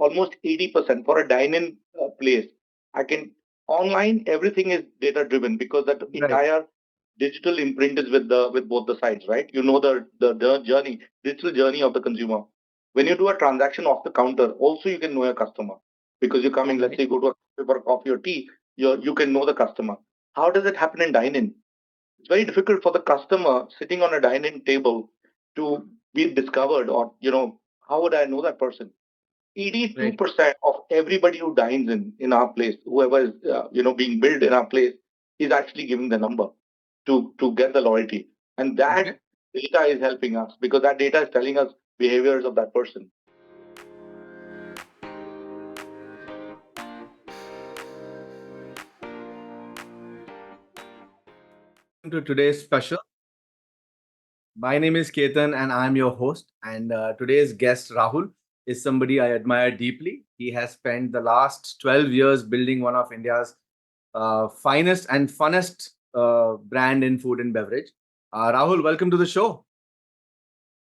almost 80% for a dine-in place. I can online everything is data driven because that Right. entire digital imprint is with both the sides, right? You know the journey, digital journey of the consumer. When you do a transaction off the counter, also you can know your customer because you're coming. Let's Right. say you go to a cafe for a coffee or tea, you can know the customer. How does it happen in dine-in? It's very difficult for the customer sitting on a dining table to be discovered, or how would I know that person? Right. 82% of everybody who dines in our place, whoever is being billed in our place, is actually giving the number to get the loyalty, and that Okay. data is helping us because that data is telling us behaviors of that person. To today's special. My name is Ketan and I'm your host. And today's guest, Rahul, is somebody I admire deeply. He has spent the last 12 years building one of India's finest and funnest brand in food and beverage. Rahul, welcome to the show.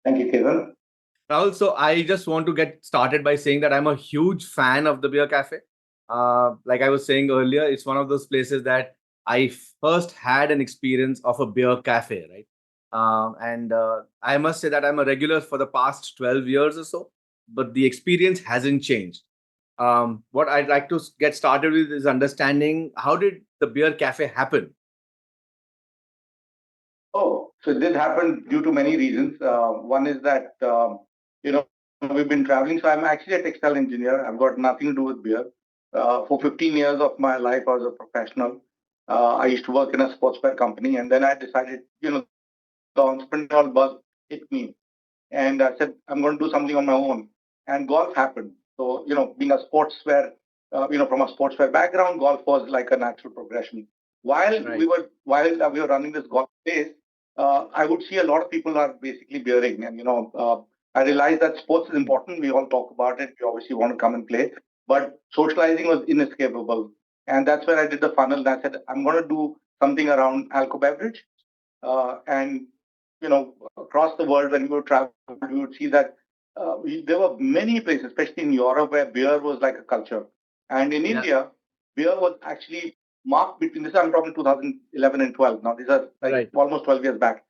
Thank you, Kevin. Rahul, so I just want to get started by saying that I'm a huge fan of the Beer Cafe. Like I was saying earlier, it's one of those places that I first had an experience of a beer cafe, right? And I must say that I'm a regular for the past 12 years or so, but the experience hasn't changed. What I'd like to get started with is understanding how did the beer cafe happen? Oh, so it did happen due to many reasons. One is that we've been traveling. So I'm actually a textile engineer. I've got nothing to do with beer. For 15 years of my life, I was a professional. I used to work in a sportswear company, and then I decided, the entrepreneurial bug hit me, and I said I'm going to do something on my own. And golf happened. So being a sportswear, from a sportswear background, golf was like a natural progression. Right. While we were running this golf place, I would see a lot of people are basically beering, and I realized that sports is important. We all talk about it. We obviously want to come and play, but socializing was inescapable, and that's where I did the funnel. And I said I'm going to do something around alcohol beverage, and across the world when we would travel, we would see that there were many places, especially in Europe, where beer was like a culture, and in Yeah. India, beer was actually marked between this. I'm talking 2011 and 12. Now these are like Right. almost 12 years back.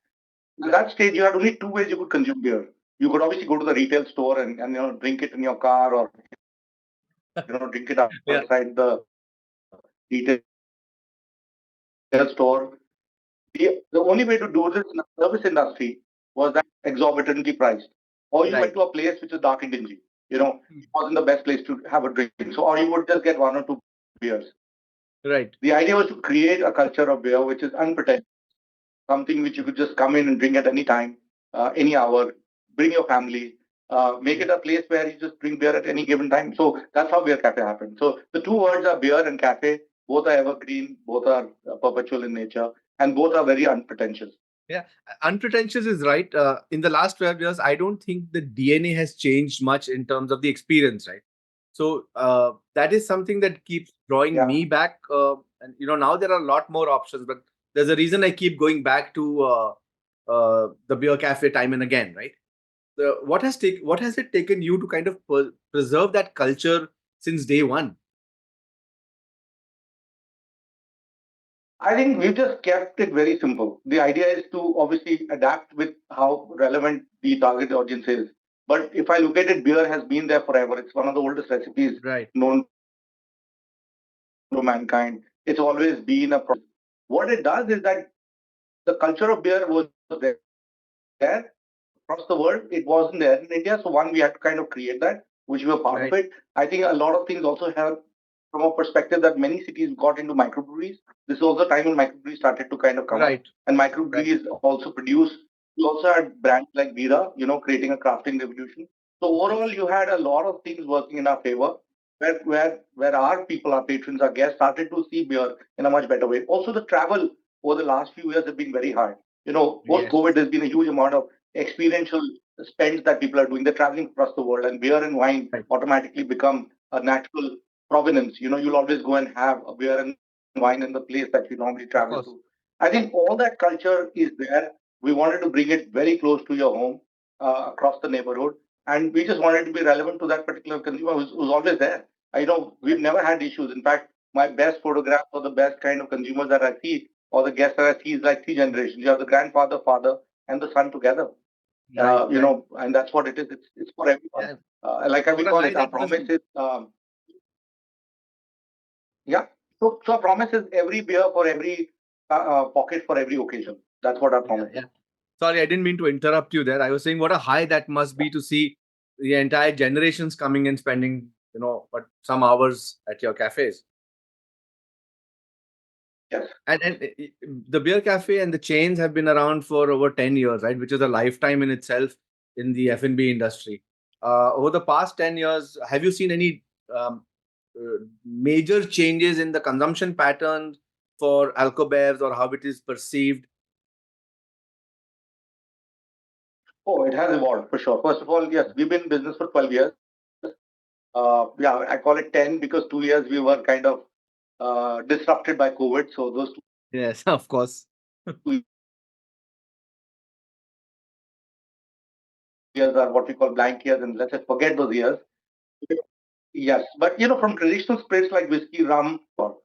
At that stage, you had only two ways you could consume beer. You could obviously go to the retail store and drink it in your car, or drink it Yeah. outside the retail store. The only way to do this in the service industry was that exorbitantly priced. Or you went Right. to a place which is dark and dingy. Hmm. It wasn't the best place to have a drink. So, or you would just get one or two beers. Right. The idea was to create a culture of beer which is unpretentious, something which you could just come in and drink at any time, any hour, bring your family, make Yeah. it a place where you just drink beer at any given time. So that's how Beer Cafe happened. So the two words are beer and cafe. Both are evergreen, both are perpetual in nature, and both are very unpretentious. Yeah, unpretentious is right. In the last 12 years, I don't think the DNA has changed much in terms of the experience, right? So that is something that keeps drawing Yeah. me back. And now there are a lot more options, but there's a reason I keep going back to the beer cafe time and again, right? What has it taken you to kind of preserve that culture since day one? I think we've just kept it very simple. The idea is to obviously adapt with how relevant the target audience is. But if I look at it, beer has been there forever. It's one of the oldest recipes Right. known to mankind. It's always been a process. What it does is that the culture of beer was there across the world. It wasn't there in India. So one, we had to kind of create that, which we were part of Right. it. I think a lot of things also helped from a perspective that many cities got into microbreweries. This is also a time when microbreweries started to kind of come up, Right. and Right. microbreweries also produce. You also had brands like Bira, creating a crafting revolution. So Of overall, course. you had a lot of things working in our favor, where our people, our patrons, our guests started to see beer in a much better way. Also, the travel over the last few years have been very high. Post Yes. COVID, there's been a huge amount of experiential spends that people are doing. They're traveling across the world, and beer and wine Right. automatically become a natural provenance. You'll always go and have a beer and wine in the place that you normally Of travel course. to. I think all that culture is there. We wanted to bring it very close to your home, across the neighborhood. and we just wanted to be relevant to that particular consumer who's always there. We've never had issues. In fact, my best photographs or the best kind of consumers that I see or the guests that I see is like three generations. You have the grandfather, father, and the son together. Right, right. And that's what it is. It's for everyone. Yeah. Like we What a call high it, our that must promise be. is, yeah. So our promise is every beer for every pocket for every occasion. That's what our Yeah, promise is. yeah. Sorry, I didn't mean to interrupt you there. I was saying what a high that must be to see the entire generations coming and spending, but some hours at your cafes. Yes. And the beer cafe and the chains have been around for over 10 years, right? Which is a lifetime in itself in the F&B industry. Over the past 10 years, have you seen any major changes in the consumption patterns for alcobevs or how it is perceived? Oh, it has evolved for sure. First of all, yes, we've been in business for 12 years. Yeah, I call it 10 because 2 years we were kind of disrupted by COVID. So those Yes, of course. 2 years are what we call blank years, and let's say forget those years. Yes, but from traditional spirits like whiskey, rum, or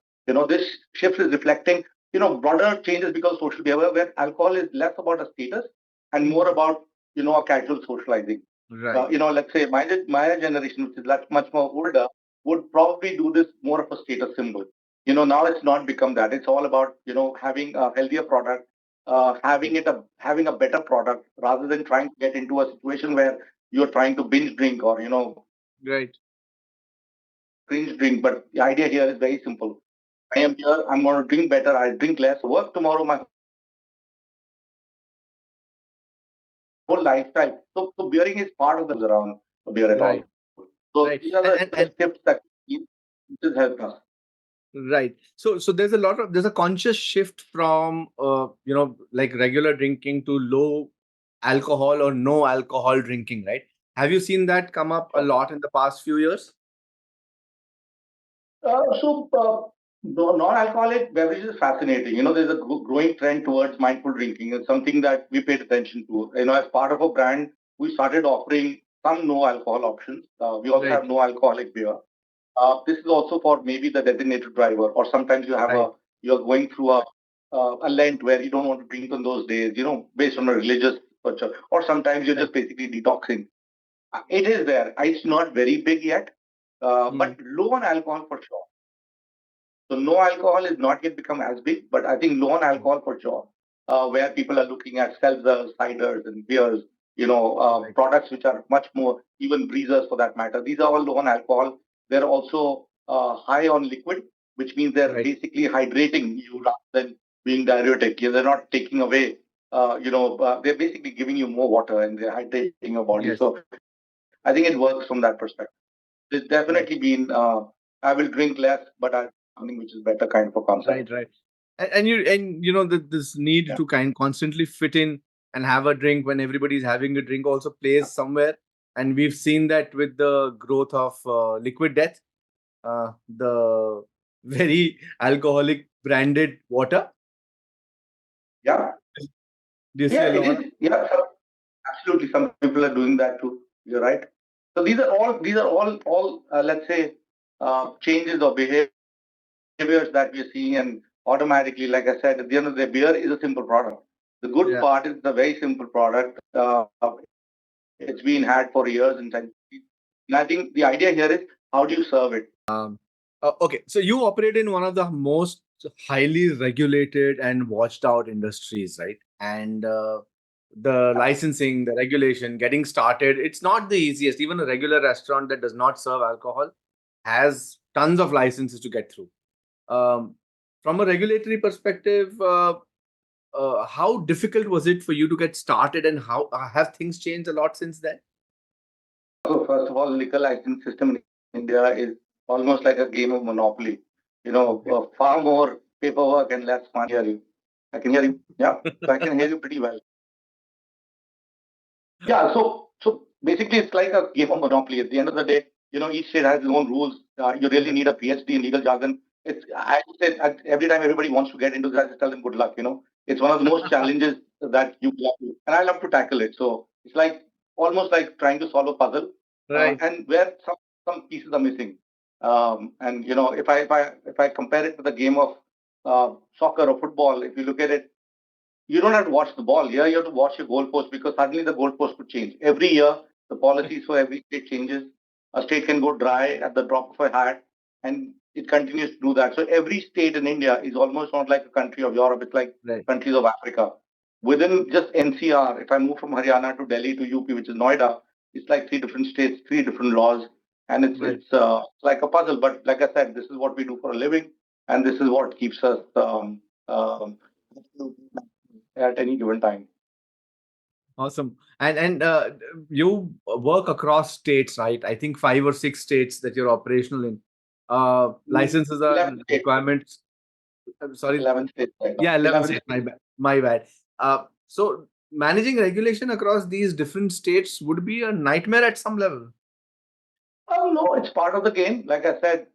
this shift is reflecting broader changes because of social behavior, where alcohol is less about a status and more about a casual socializing. Right. Let's say my generation, which is much more older, would probably do this more of a status symbol. Now it's not become that. It's all about having a healthier product, having a better product rather than trying to get into a situation where you're trying to binge drink or Right. cringe drink. But the idea here is very simple. I am here. I'm going to drink better. I drink less. Work tomorrow. My whole lifestyle. So beering is part of the around beer at all. Right. So Right. these are And, the and, and shifts that this help us. right. So there's a conscious shift from like regular drinking to low alcohol or no alcohol drinking, right? Have you seen that come up a lot in the past few years? Non-alcoholic beverages is fascinating. There's a growing trend towards mindful drinking. It's something that we paid attention to. As part of a brand, we started offering some no alcohol options. We also Right. have no alcoholic beer. This is also for maybe the designated driver, or sometimes Right. you're going through a Lent where you don't want to drink on those days, based on a religious culture, or sometimes you're Right. just basically detoxing. It is there. It's not very big yet, but Mm. low on alcohol for sure. So no alcohol is not yet become as big, but I think low on alcohol for sure, where people are looking at seltzers, ciders, and beers, Right. products which are much more, even breezers for that matter. These are all low on alcohol. They're also high on liquid, which means they're Right. basically hydrating you rather than being diuretic. They're not taking away, they're basically giving you more water and they're hydrating your body. Yes. So I think it works from that perspective. There's definitely Right. been, I will drink less, but I something which is better kind of a concept. Right. Right. And this need Yeah. to constantly fit in and have a drink when everybody's having a drink also plays somewhere. And we've seen that with the growth of liquid death, the very alcoholic branded water. Yeah. Do you see Yeah, a it lot? is. Yeah, absolutely. Some people are doing that too. You're right. So these are all let's say changes or behaviors that we're seeing, and automatically, like I said, at the end of the day, beer is a simple product. The good Yeah. part is it's a very simple product. It's been had for years and centuries. And I think the idea here is how do you serve it? Okay, so you operate in one of the most highly regulated and watched out industries, right? And the licensing, the regulation, getting started, it's not the easiest. Even a regular restaurant that does not serve alcohol has tons of licenses to get through. Um, from a regulatory perspective, how difficult was it for you to get started, and how have things changed a lot since then? So first of all, liquor license system in India is almost like a game of monopoly. Okay. Far more paperwork and less money. Hear you. I can hear you. Yeah, so I can hear you pretty well. Yeah, so basically, it's like a game of monopoly. At the end of the day, each state has its own rules. You really Yeah. need a PhD in legal jargon. I say every time everybody wants to get into that, I just tell them good luck. It's one of the most challenges that you love to, and I love to tackle it. So it's like almost like trying to solve a puzzle, Right. and where some pieces are missing. And if I compare it to the game of soccer or football, if you look at it, you don't have to watch the ball. Here, you have to watch your goalpost because suddenly the goalpost could change. Every year, the policies for every state changes. A state can go dry at the drop of a hat, and it continues to do that. So every state in India is almost not like a country of Europe. It's like Right. countries of Africa. Within just NCR, if I move from Haryana to Delhi to UP, which is Noida, it's like three different states, three different laws, and it's Right. it's like a puzzle. But like I said, this is what we do for a living, and this is what keeps us um, at any given time. Awesome. And you work across states, right? I think 5 or 6 states that you're operational in. Licenses are 11 states, requirements. Sorry. 11 states right now. Yeah, 11 11 states. My states. bad. My bad. So managing regulation across these different states would be a nightmare at some level. Oh, no, it's part of the game. Like I said,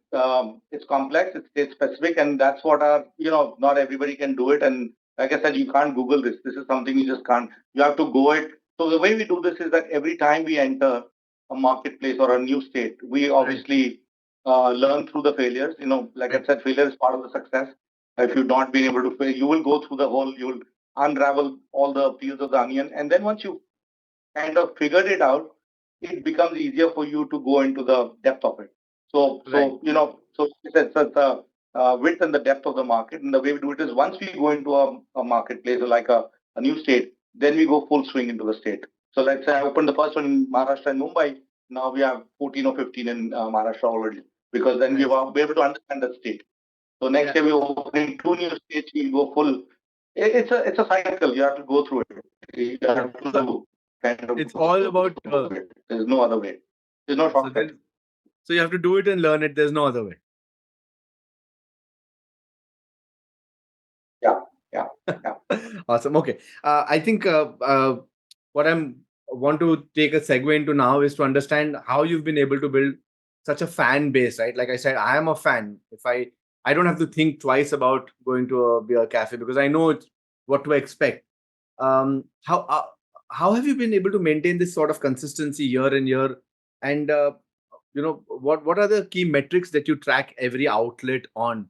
it's complex, it's state specific, and that's what not everybody can do it. And like I said, you can't Google this. This is something you just can't. You have to go it. So the way we do this is that every time we enter a marketplace or a new state, we Right. obviously learn through the failures. Like I Right. said, failure is part of the success. If you've not been able to fail, you will go through the whole, you'll unravel all the peels of the onion. And then once you kind of figured it out, it becomes easier for you to go into the depth of it. So, Right. it's the width and the depth of the market. And the way we do it is once we go into a marketplace or like a new state, then we go full swing into the state. So let's say I opened the first one in Maharashtra and Mumbai. Now we have 14 or 15 in Maharashtra already because then we Nice. are able to understand the state. So next Yeah. year we're opening two new states. We go full. It's a cycle. You have to go through it. You Yeah. have So to kind of it's go all about through it. There's no other way. There's no so shortcut. there so you have to do it and learn it. There's no other way. Yeah, yeah, yeah. Awesome. Okay. I think what I'm want to take a segue into now is to understand how you've been able to build such a fan base, right? Like I said, I am a fan. If I don't have to think twice about going to a beer cafe because I know what to expect. How have you been able to maintain this sort of consistency year and year? And what are the key metrics that you track every outlet on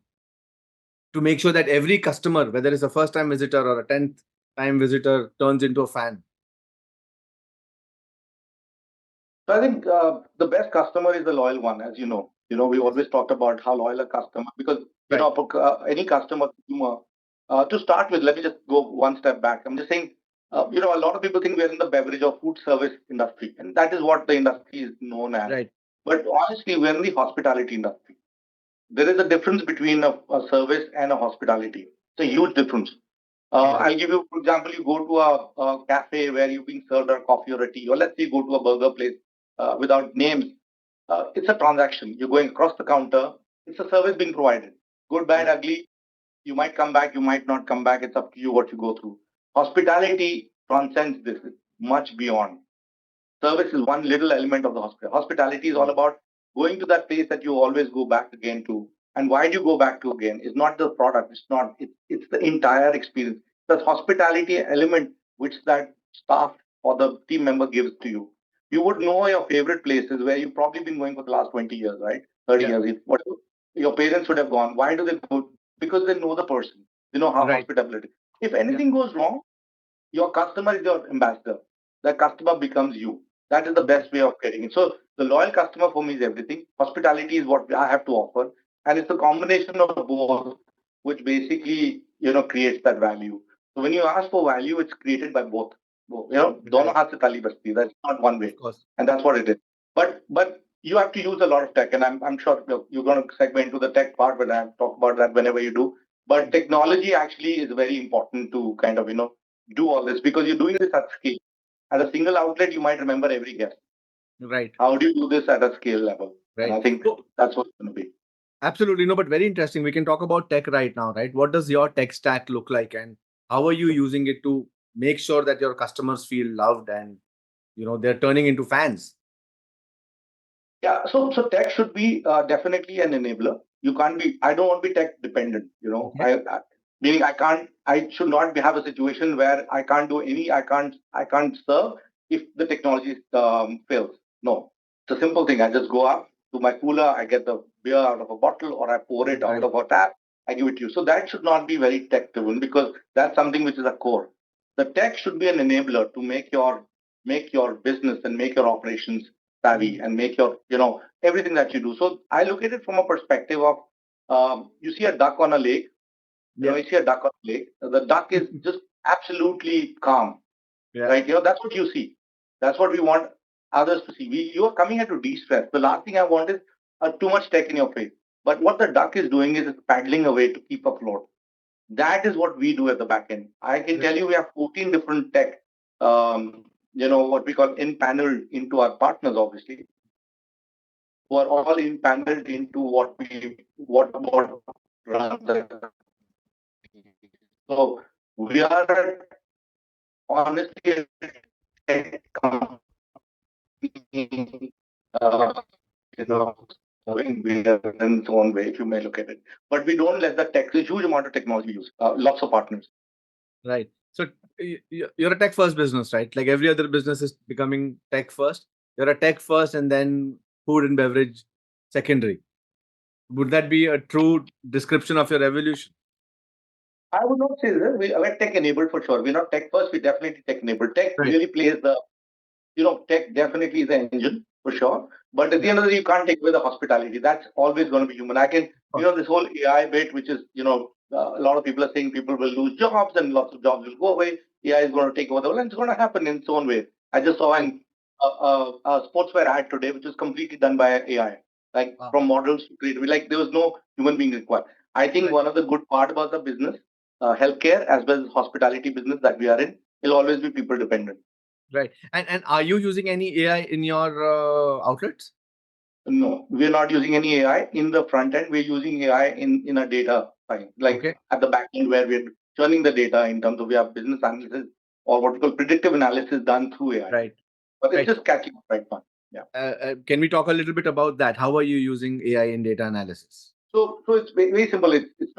to make sure that every customer, whether it's a first time visitor or a 10th time visitor, turns into a fan? So I think the best customer is the loyal one, as you know. We Yes. always talked about how loyal a customer because Right. any customer consumer. To start with, let me just go one step back. I'm just saying, a lot of people think we're in the beverage or food service industry, and that is what the industry is known as. Right. But honestly, we're in the hospitality industry. There is a difference between a service and a hospitality. It's a huge difference. Right. I'll give you, for example, you go to a cafe where you're being served a coffee or a tea, or let's say you go to a burger place without names. It's a transaction. You're going across the counter. It's a service being provided. Good, bad, Right. ugly. You might come back. You might not come back. It's up to you what you go through. Hospitality transcends this. It's much beyond. Service is one little element of the hospital. Hospitality is all Right. about going to that place that you always go back again to. And why do you go back to again? It's not the product. It's not. It's the entire experience. The hospitality element which that staff or the team member gives to you. You would know your favorite places where you've probably been going for the last 20 years, right? 30 Yeah. years. Whatever your parents would have gone. Why do they go? Because they know the person. They know how Right. hospitality. If Yeah. anything goes wrong, your customer is your ambassador. The customer becomes you. That is the Okay. best way of getting it. So the loyal customer for me is everything. Hospitality is what I have to offer, and it's a combination of both, which basically creates that value. So when you ask for value, it's created by both. दोनों Right. हाथ से ताली बजती है. That's not one way, Of course. and that's what it is. But you have to use a lot of tech, and I'm sure you're going to segue into the tech part, but I talk about that whenever you do. But technology actually is very important to kind of do all this because you're doing this at scale. At a single outlet, you might remember every guest. Right. How do you do this at a scale level? And Right. I think So that's what's going to be. absolutely no, but very interesting. We can talk about tech right now, right? What does your tech stack look like, and how are you using it to make sure that your customers feel loved and they're turning into fans? Yeah, so tech should be definitely an enabler. You can't be. I don't want to be tech dependent. Okay. Meaning I can't. I should not have a situation where I can't do any. I can't serve if the technology fails. No, it's a simple thing. I just go up to my cooler, I get the beer out of a bottle, or I pour it out Right. of a tap, I give it to you. So that should not be very tech driven, because that's something which is a core. The tech should be an enabler to make your business and make your operations savvy and make your everything that you do. So I look at it from a perspective of you see a duck on a lake. Yeah. You see a duck on a lake. The duck is just absolutely calm, Yeah. right? That's what you see. That's what we want others to see. You are coming here to de-stress. The last thing I want is too much tech in your face. But what the duck is doing is it's paddling away to keep afloat. That is what we do at the back end. I can tell you we have 14 different tech, what we call in-paneled into our partners, obviously, who are all in-paneled into what runs the company. So we are honestly a tech company, uh, you know, moving in its own way, if you may look at it. But we don't let the tech, there's a huge amount of technology we use, lots of partners. Right. So you're a tech first business, right? Like every other business is becoming tech first. You're a tech first and then food and beverage secondary. Would that be a true description of your evolution? I would not say that. We're tech enabled for sure. We're not tech first, we're definitely tech enabled. Tech Right. really plays tech definitely is the engine for sure. But at the Yeah. end of the day, you can't take away the hospitality. That's always going to be human. I can, Of course. this whole AI bit, which is, a lot of people are saying people will lose jobs and lots of jobs will go away. AI is going to take over the world, and it's going to happen in its own way. I just saw Right. a sportswear ad today, which was completely done by AI, like Wow. from models to creativity. Like there was no human being required. I think Right. one of the good part about the business, healthcare as well as hospitality business that we are in, will always be people dependent. Right. And are you using any AI in your outlets? No, we're not using any AI in the front end. We're using AI in a data science, like Okay. at the back end where we're churning the data in terms of we have business analysis or what we call predictive analysis done through AI. Right. But it's Right. just catching up right now. Yeah. Can we talk a little bit about that? How are you using AI in data analysis? So it's very simple. It's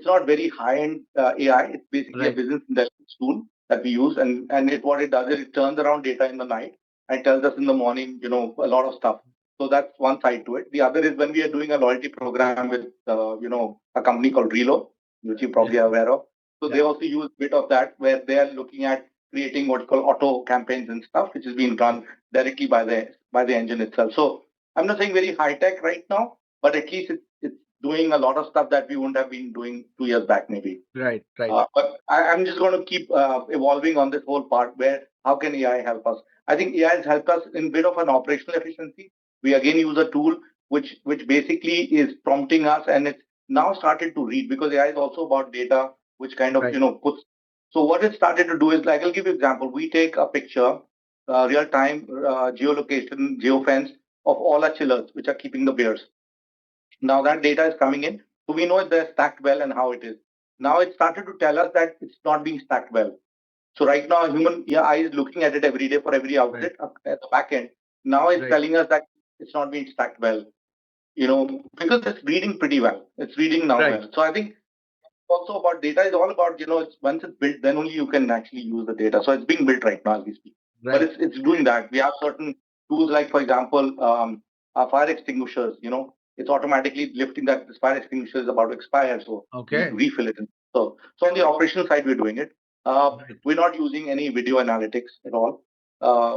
not very high end AI. It's basically a Right. business intelligence tool that we use, and what it does is it turns around data in the night and tells us in the morning, a lot of stuff. So that's one side to it. The other is when we are doing a loyalty program with a company called Reelo, which you Yeah. probably are aware of. So they Yeah. also use a bit of that where they are looking at creating what's called auto campaigns and stuff, which is being run directly by the engine itself. So I'm not saying very high tech right now, but at least it's doing a lot of stuff that we wouldn't have been doing 2 years back, maybe. Right. Right. But I'm just going to keep evolving on this whole part where how can AI help us? I think AI has helped us in bit of an operational efficiency. We again use a tool which basically is prompting us, and it's now started to read because AI is also about data, which kind of Right. puts. So what it started to do is, like, I'll give you example. We take a picture, real time geolocation, geofence of all our chillers, which are keeping the beers. Now that data is coming in, so we know if they're stacked well and how it is. Now it started to tell us that it's not being stacked well. So right now, human eye is looking at it every day for every Right. outlet at the back end. Now it's Right. telling us that it's not being stacked well, because it's reading pretty well. It's reading now Right. well. So I think also about data is all about, it's once it's built, then only you can actually use the data. So it's being built right now as we speak. But Right. it's doing that. We have certain tools like, for example, our fire extinguishers. It's automatically lifting that this fire extinguisher is about to expire, so we need to Okay. refill it. So on the operational side, we're doing it. Right. We're not using any video analytics at all.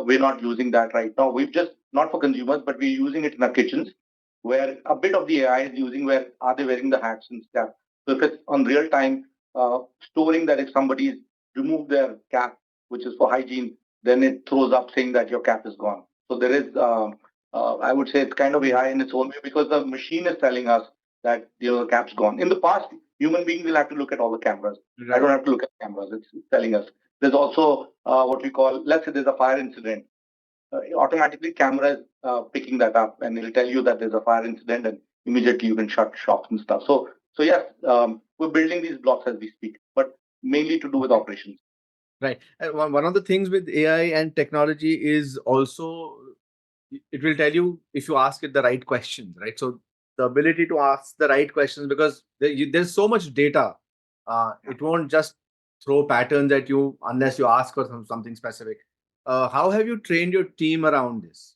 We're not using that right now. We've just not for consumers, but we're using it in our kitchens, where a bit of the AI is using where are they wearing the hats and stuff. So if it's on real time storing that if somebody's removed their cap, which is for hygiene, then it throws up saying that your cap is gone. So there is, I would say, it's kind of Hmm. AI in its own way because the machine is telling us that the cap's gone. In the past, human beings will have to look at all the cameras. I Right. don't have to look at cameras. It's telling us. There's also what we call, let's say there's a fire incident. Automatically, camera is picking that up and it'll tell you that there's a fire incident, and immediately you can shut shops and stuff. So yes, we're building these blocks as we speak, but mainly to do with Okay. operations. Right. And one of the things with AI and technology is also it will tell you if you ask it the right questions, right? So the ability to ask the right questions because there's so much data. Yeah. It won't just throw patterns at you unless you ask for something specific. How have you trained your team around this?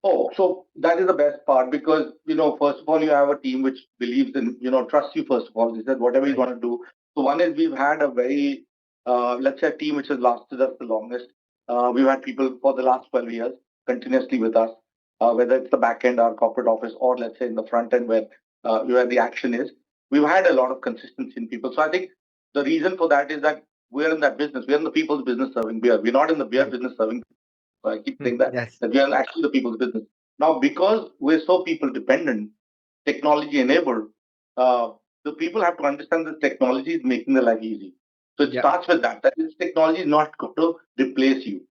Oh, so that is the best part because, first of all, you have a team which believes in, trusts you, first of all. They said, whatever you're Right. going to do. So, one is we've had a very, let's say, a team which has lasted us the longest. We've had people for the last 12 years continuously with us, whether it's the back end, our corporate office, or let's say in the front end where the action is. We've had a lot of consistency in people. So, I think the reason for that is that we're in that business. We're in the people's business serving beer. We're not in the beer Right. business serving. So I keep saying Yes. that we are actually the people's business. Now, because we're so people dependent, technology enabled, uh, the people have to understand that technology is making their life easy. So it Yeah. starts with that. That this technology is not going to replace you.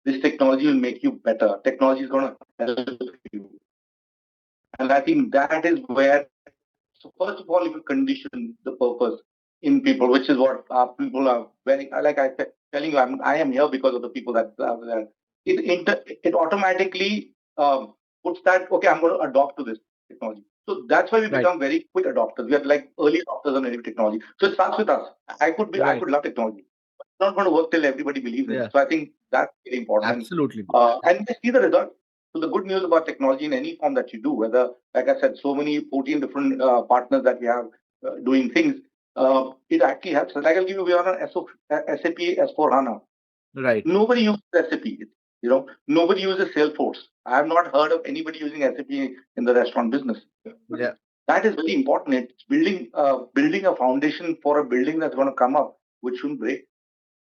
This technology will make you better. Technology is going to help you. And I think that is where, so first of all, if you condition the purpose in people, which is what our people are very, like I said, telling you, I am here because of the people that are there. It automatically puts that, okay, I'm going to adopt to this technology. So that's why we Right. become very quick adopters. We are like early adopters on any technology. So it starts with us. I Right. could love technology. It's not going to work till everybody believes in it. Yeah. So I think that's very important. Absolutely. And we see the result. So the good news about technology in any form that you do, whether, like I said, so many 14 different partners that we have doing things, it actually helps. Like I'll give you, we are on SAP S4 HANA. Right. Nobody uses SAP. Nobody uses Salesforce. I have not heard of anybody using SAP in the restaurant business. But Yeah. that is very important. It's building a foundation for a building that's going to come up, which shouldn't break.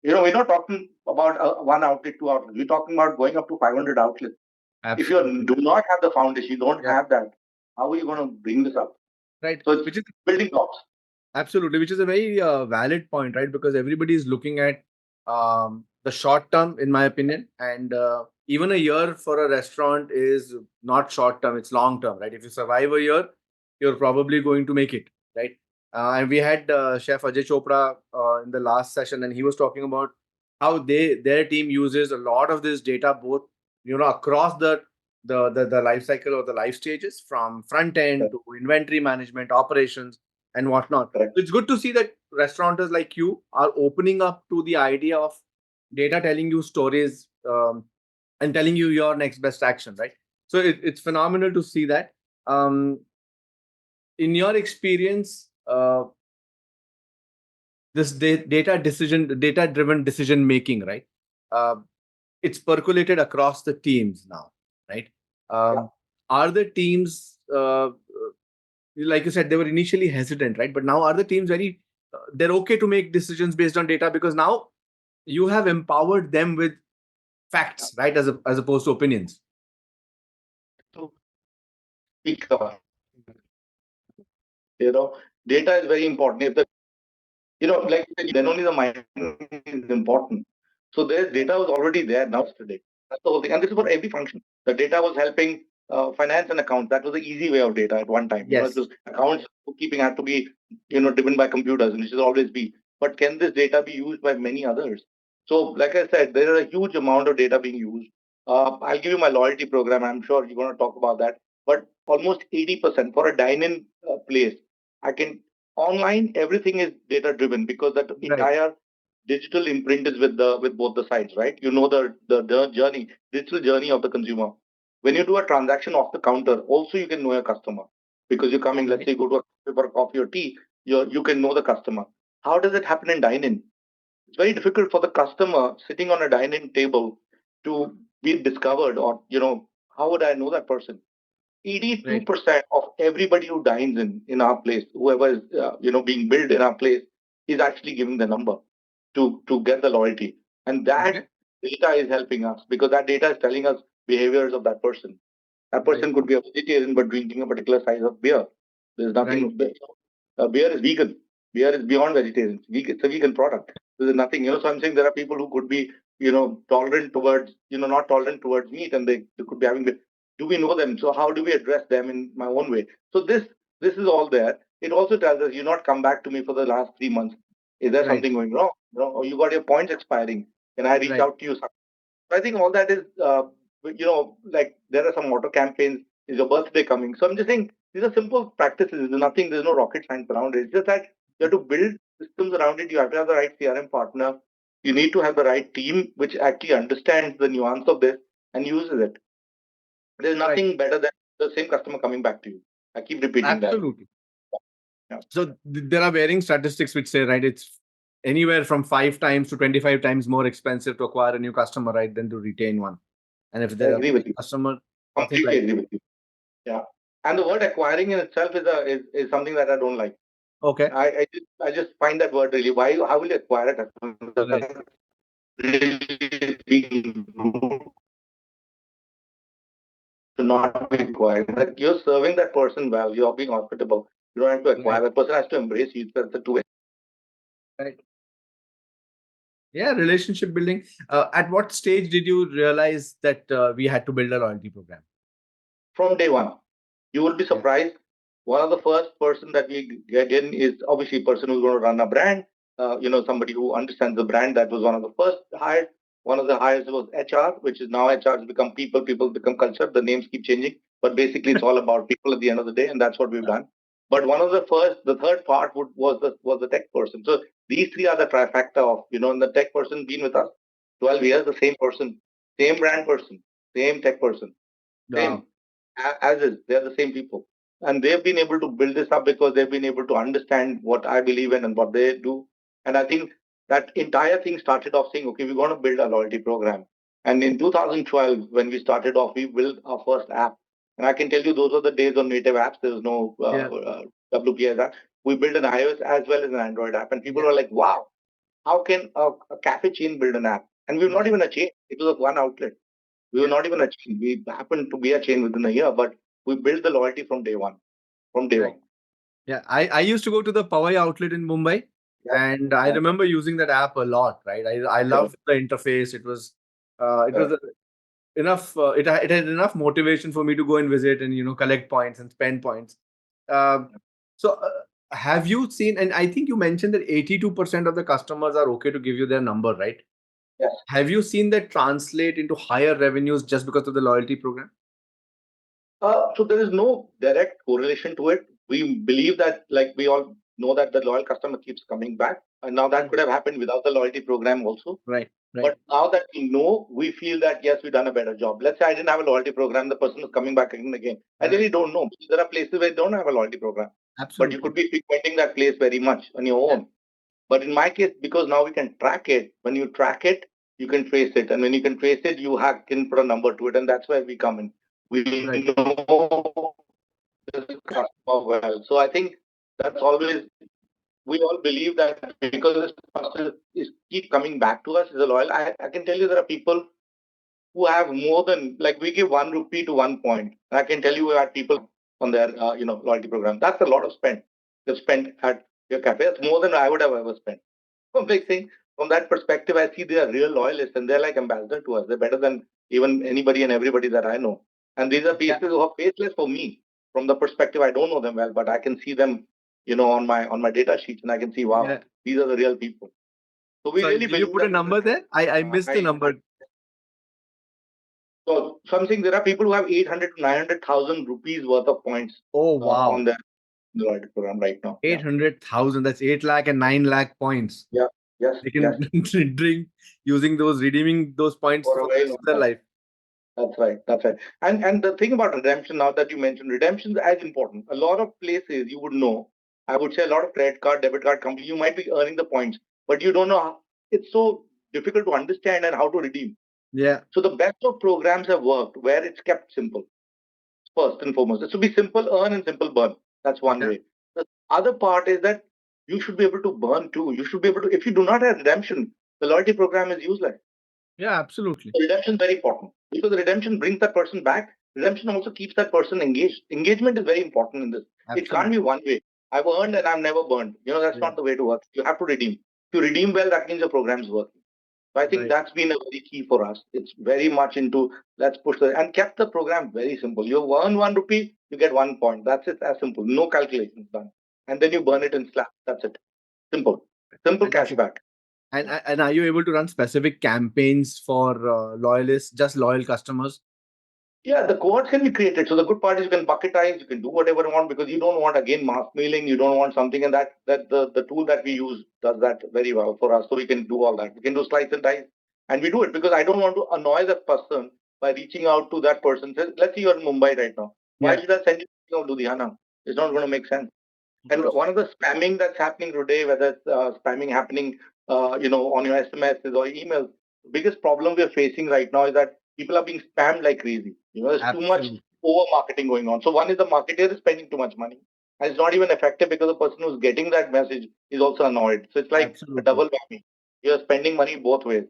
We're not talking about one outlet, two outlets. We're talking about going up to 500 outlets. If you Absolutely. do not have the foundation, you don't Yeah. have that, how are you going to bring this up? Right. So it's Which is building blocks. absolutely, which is a very valid point, right? Because everybody is looking at the short term, in my opinion, and even a year for a restaurant is not short term; it's long term, right? If you survive a year, you're probably going to make it, right? And we had Chef Ajay Chopra in the last session, and he was talking about how their team uses a lot of this data, both across the life cycle or the life stages, from front end Correct. to inventory management, operations, and whatnot. Correct. It's good to see that restaurateurs like you are opening up to the idea of data telling you stories, and telling you your next best action, right? So it's phenomenal to see that. In your experience, this data driven decision making, right? Uh, it's percolated across the teams now, right? Yeah. Are the teams, like you said, they were initially hesitant, right? But now are the teams very, they're okay to make decisions based on data because now you have empowered them with facts, right? As opposed to opinions. So speak about, data is very important. If like you said, then only the mind is important. So their data was already there now today. That's the whole thing. And this is for every function. The data was helping finance and accounts. That was the easy way of data at one time. It Yes. was accounts bookkeeping had to be, driven by computers, and it should always be. But can this data be used by many others? So, like I said, there is a huge amount of data being used. I'll give you my loyalty program. I'm sure you're going to talk about that. But almost 80% for a dine-in place, I can online everything is data driven because that Right. entire digital imprint is with both the sides, right? The journey, digital journey of the consumer. When you do a transaction off the counter, also you can know your customer because you're coming. Let's Right. say you go to a for a coffee or tea, you can know the customer. How does it happen in dine-in? It's very difficult for the customer sitting on a dine-in table to be discovered, or how would I know that person? Right. 82% of everybody who dines in our place, whoever is being billed in our place, is actually giving the number to get the loyalty, and that Okay. data is helping us because that data is telling us behaviors of that person. That Right. person could be a vegetarian but drinking a particular size of beer. There's Right. nothing. Beer is vegan. Beer is beyond vegetarians. It's a vegan product. There's nothing. So I'm saying there are people who could be, tolerant towards, not tolerant towards meat, and they could be having. Do we know them? So how do we address them in my own way? So this is all there. It also tells us you not come back to me for the last 3 months. Is there Right. something going wrong? Or you got your points expiring? Can I reach Right. out to you? I think all that is, like there are some auto campaigns. Is your birthday coming? So I'm just saying these are simple practices. There's nothing. There's no rocket science around it. It's just that you have to build systems around it. You have to have the right CRM partner. You need to have the right team which actually understands the nuance of this and uses it. There's Right. nothing better than the same customer coming back to you. I keep repeating that. Absolutely. Yeah. So there are varying statistics which say, right, it's anywhere from 5 times to 25 times more expensive to acquire a new customer, right, than to retain one. And if I there are agree with you. customer, nothing Completely like, agree with you. Yeah. And the word acquiring in itself is something that I don't like. okay, I just find that word really. Why? How will you acquire a customer? right, Really being rude to not be acquiring. Like you're serving that person well. You're being hospitable. You don't have to acquire. right, That person has to embrace you. That's the two. right. Yeah, relationship building. At what stage did you realize that we had to build a loyalty program? From day one. You will be Yeah, surprised. One of the first person that we get in is obviously a person who's going to run a brand. Somebody who understands the brand. That was one of the first hires. One of the hires was HR, which is now HR has become people. People become culture. The names keep changing, but basically it's all about people at the end of the day, and that's what we've done. But one of the third part was the tech person. So these three are the trifecta of and the tech person been with us 12 years, the same person, same brand person, same tech person, wow. same as is. They're the same people. And they've been able to build this up because they've been able to understand what I believe in and what they do. And I think that entire thing started off saying, okay, we're going to build a loyalty program. And in 2012, when we started off, we built our first app. And I can tell you, those were the days on native apps. There was no Yeah, WPS app. We built an iOS as well as an Android app. And people yeah, were like, wow, how can a cafe chain build an app? And we were not right, even a chain. It was one outlet. We were yeah, not even a chain. We happened to be a chain within a year, but we built the loyalty from day one. From day right. one. Yeah, I used to go to the Powai outlet in Mumbai, Yeah. and I Yeah. remember using that app a lot. Right, I Correct. loved the interface. It was Correct. enough. It had enough motivation for me to go and visit and collect points and spend points. Um, so have you seen? And I think you mentioned that 82% of the customers are okay to give you their number, right? Yes. Have you seen that translate into higher revenues just because of the loyalty program? So there is no direct correlation to it. We believe that, like we all know, that the loyal customer keeps coming back, and now that Mhm. could have happened without the loyalty program also. Right, right. But now that we know, we feel that yes, we've done a better job. Let's say I didn't have a loyalty program, the person is coming back again and again. I Right. really don't know. There are places where they don't have a loyalty program, but you Absolutely. could be frequenting that place very much on your Yeah. own. But in my case, because now we can track it, when you track it, you can trace it. And when you can trace it, can put a number to it. And that's where we come in. We Right. know this customer well. So I think that's always, we all believe that because this customer is keep coming back to us, is a loyal. I can tell you there are people who have more than, like, we give 1 rupee to 1 point. I can tell you we had people on their loyalty program. That's a lot of spend. They've spent at your cafe. That's more than I would have ever spent. So I'm like saying, from that perspective, I see they are real loyalists and they're like ambassador to us. They're better than even anybody and everybody that I know. And these are Yeah. faces who are faceless for me. From the perspective, I don't know them well, but I can see them, on my data sheets, and I can see, wow, Yeah. these are the real people. So we Sorry, really did you believe put a that. number there? I Uh, missed the I, number. so I'm saying there are people who have 800 to 900,000 rupees worth of points Oh, on wow. their loyalty program right now. Yeah. 800,000. That's 8 lakh and 9 lakh points. Yeah. Yes. They Yes. can drink using those, redeeming those points For a for the very rest long of their time. life. That's right. That's right. And the thing about redemption, now that you mentioned redemption, is as important. A lot of places you would know. I would say a lot of credit card, debit card companies, you might be earning the points, but you don't know how. It's so difficult to understand and how to redeem. Yeah. So the best of programs have worked where it's kept simple. First and foremost, it should be simple earn and simple burn. That's one Yeah. way. The other part is that you should be able to burn too. You should be able to. If you do not have redemption, the loyalty program is useless. Yeah, absolutely. So redemption is very important because redemption brings that person back. Redemption also keeps that person engaged. Engagement is very important in this. It can't be Absolutely. one way. I've earned and I've never burned. That's Yeah. not the way to work. You have to redeem. If you redeem well, that means your program's working. So I think Right. that's been a very key for us. It's very much into, let's push the, and kept the program very simple. You earn 1 rupee, you get 1 point. That's it. As simple. No calculations done. And then you burn Right. it in slab. That's it. Simple. Simple Fantastic. cashback. And are you able to run specific campaigns for loyalists, just loyal customers? Yeah, the cohorts can be created. So the good part is you can bucketize, you can do whatever you want because you don't want again mass mailing, you don't want something, and that the tool that we use does that very well for us. So we can do all that. We can do slice and dice, and we do it because I don't want to annoy that person by reaching out to that person. Says, let's say you're in Mumbai right now. Why Yeah, should I send you to Ludhiana? It's not going to make sense. of And course. one of the spamming that's happening today, whether it's spamming happening, on your SMSs or emails, the biggest problem we are facing right now is that people are being spammed like crazy. There's too much Absolutely. over marketing going on. So one is the marketer is spending too much money, and it's not even effective because the person who's getting that message is also annoyed. So it's like a Absolutely. double whammy. You're spending money both ways.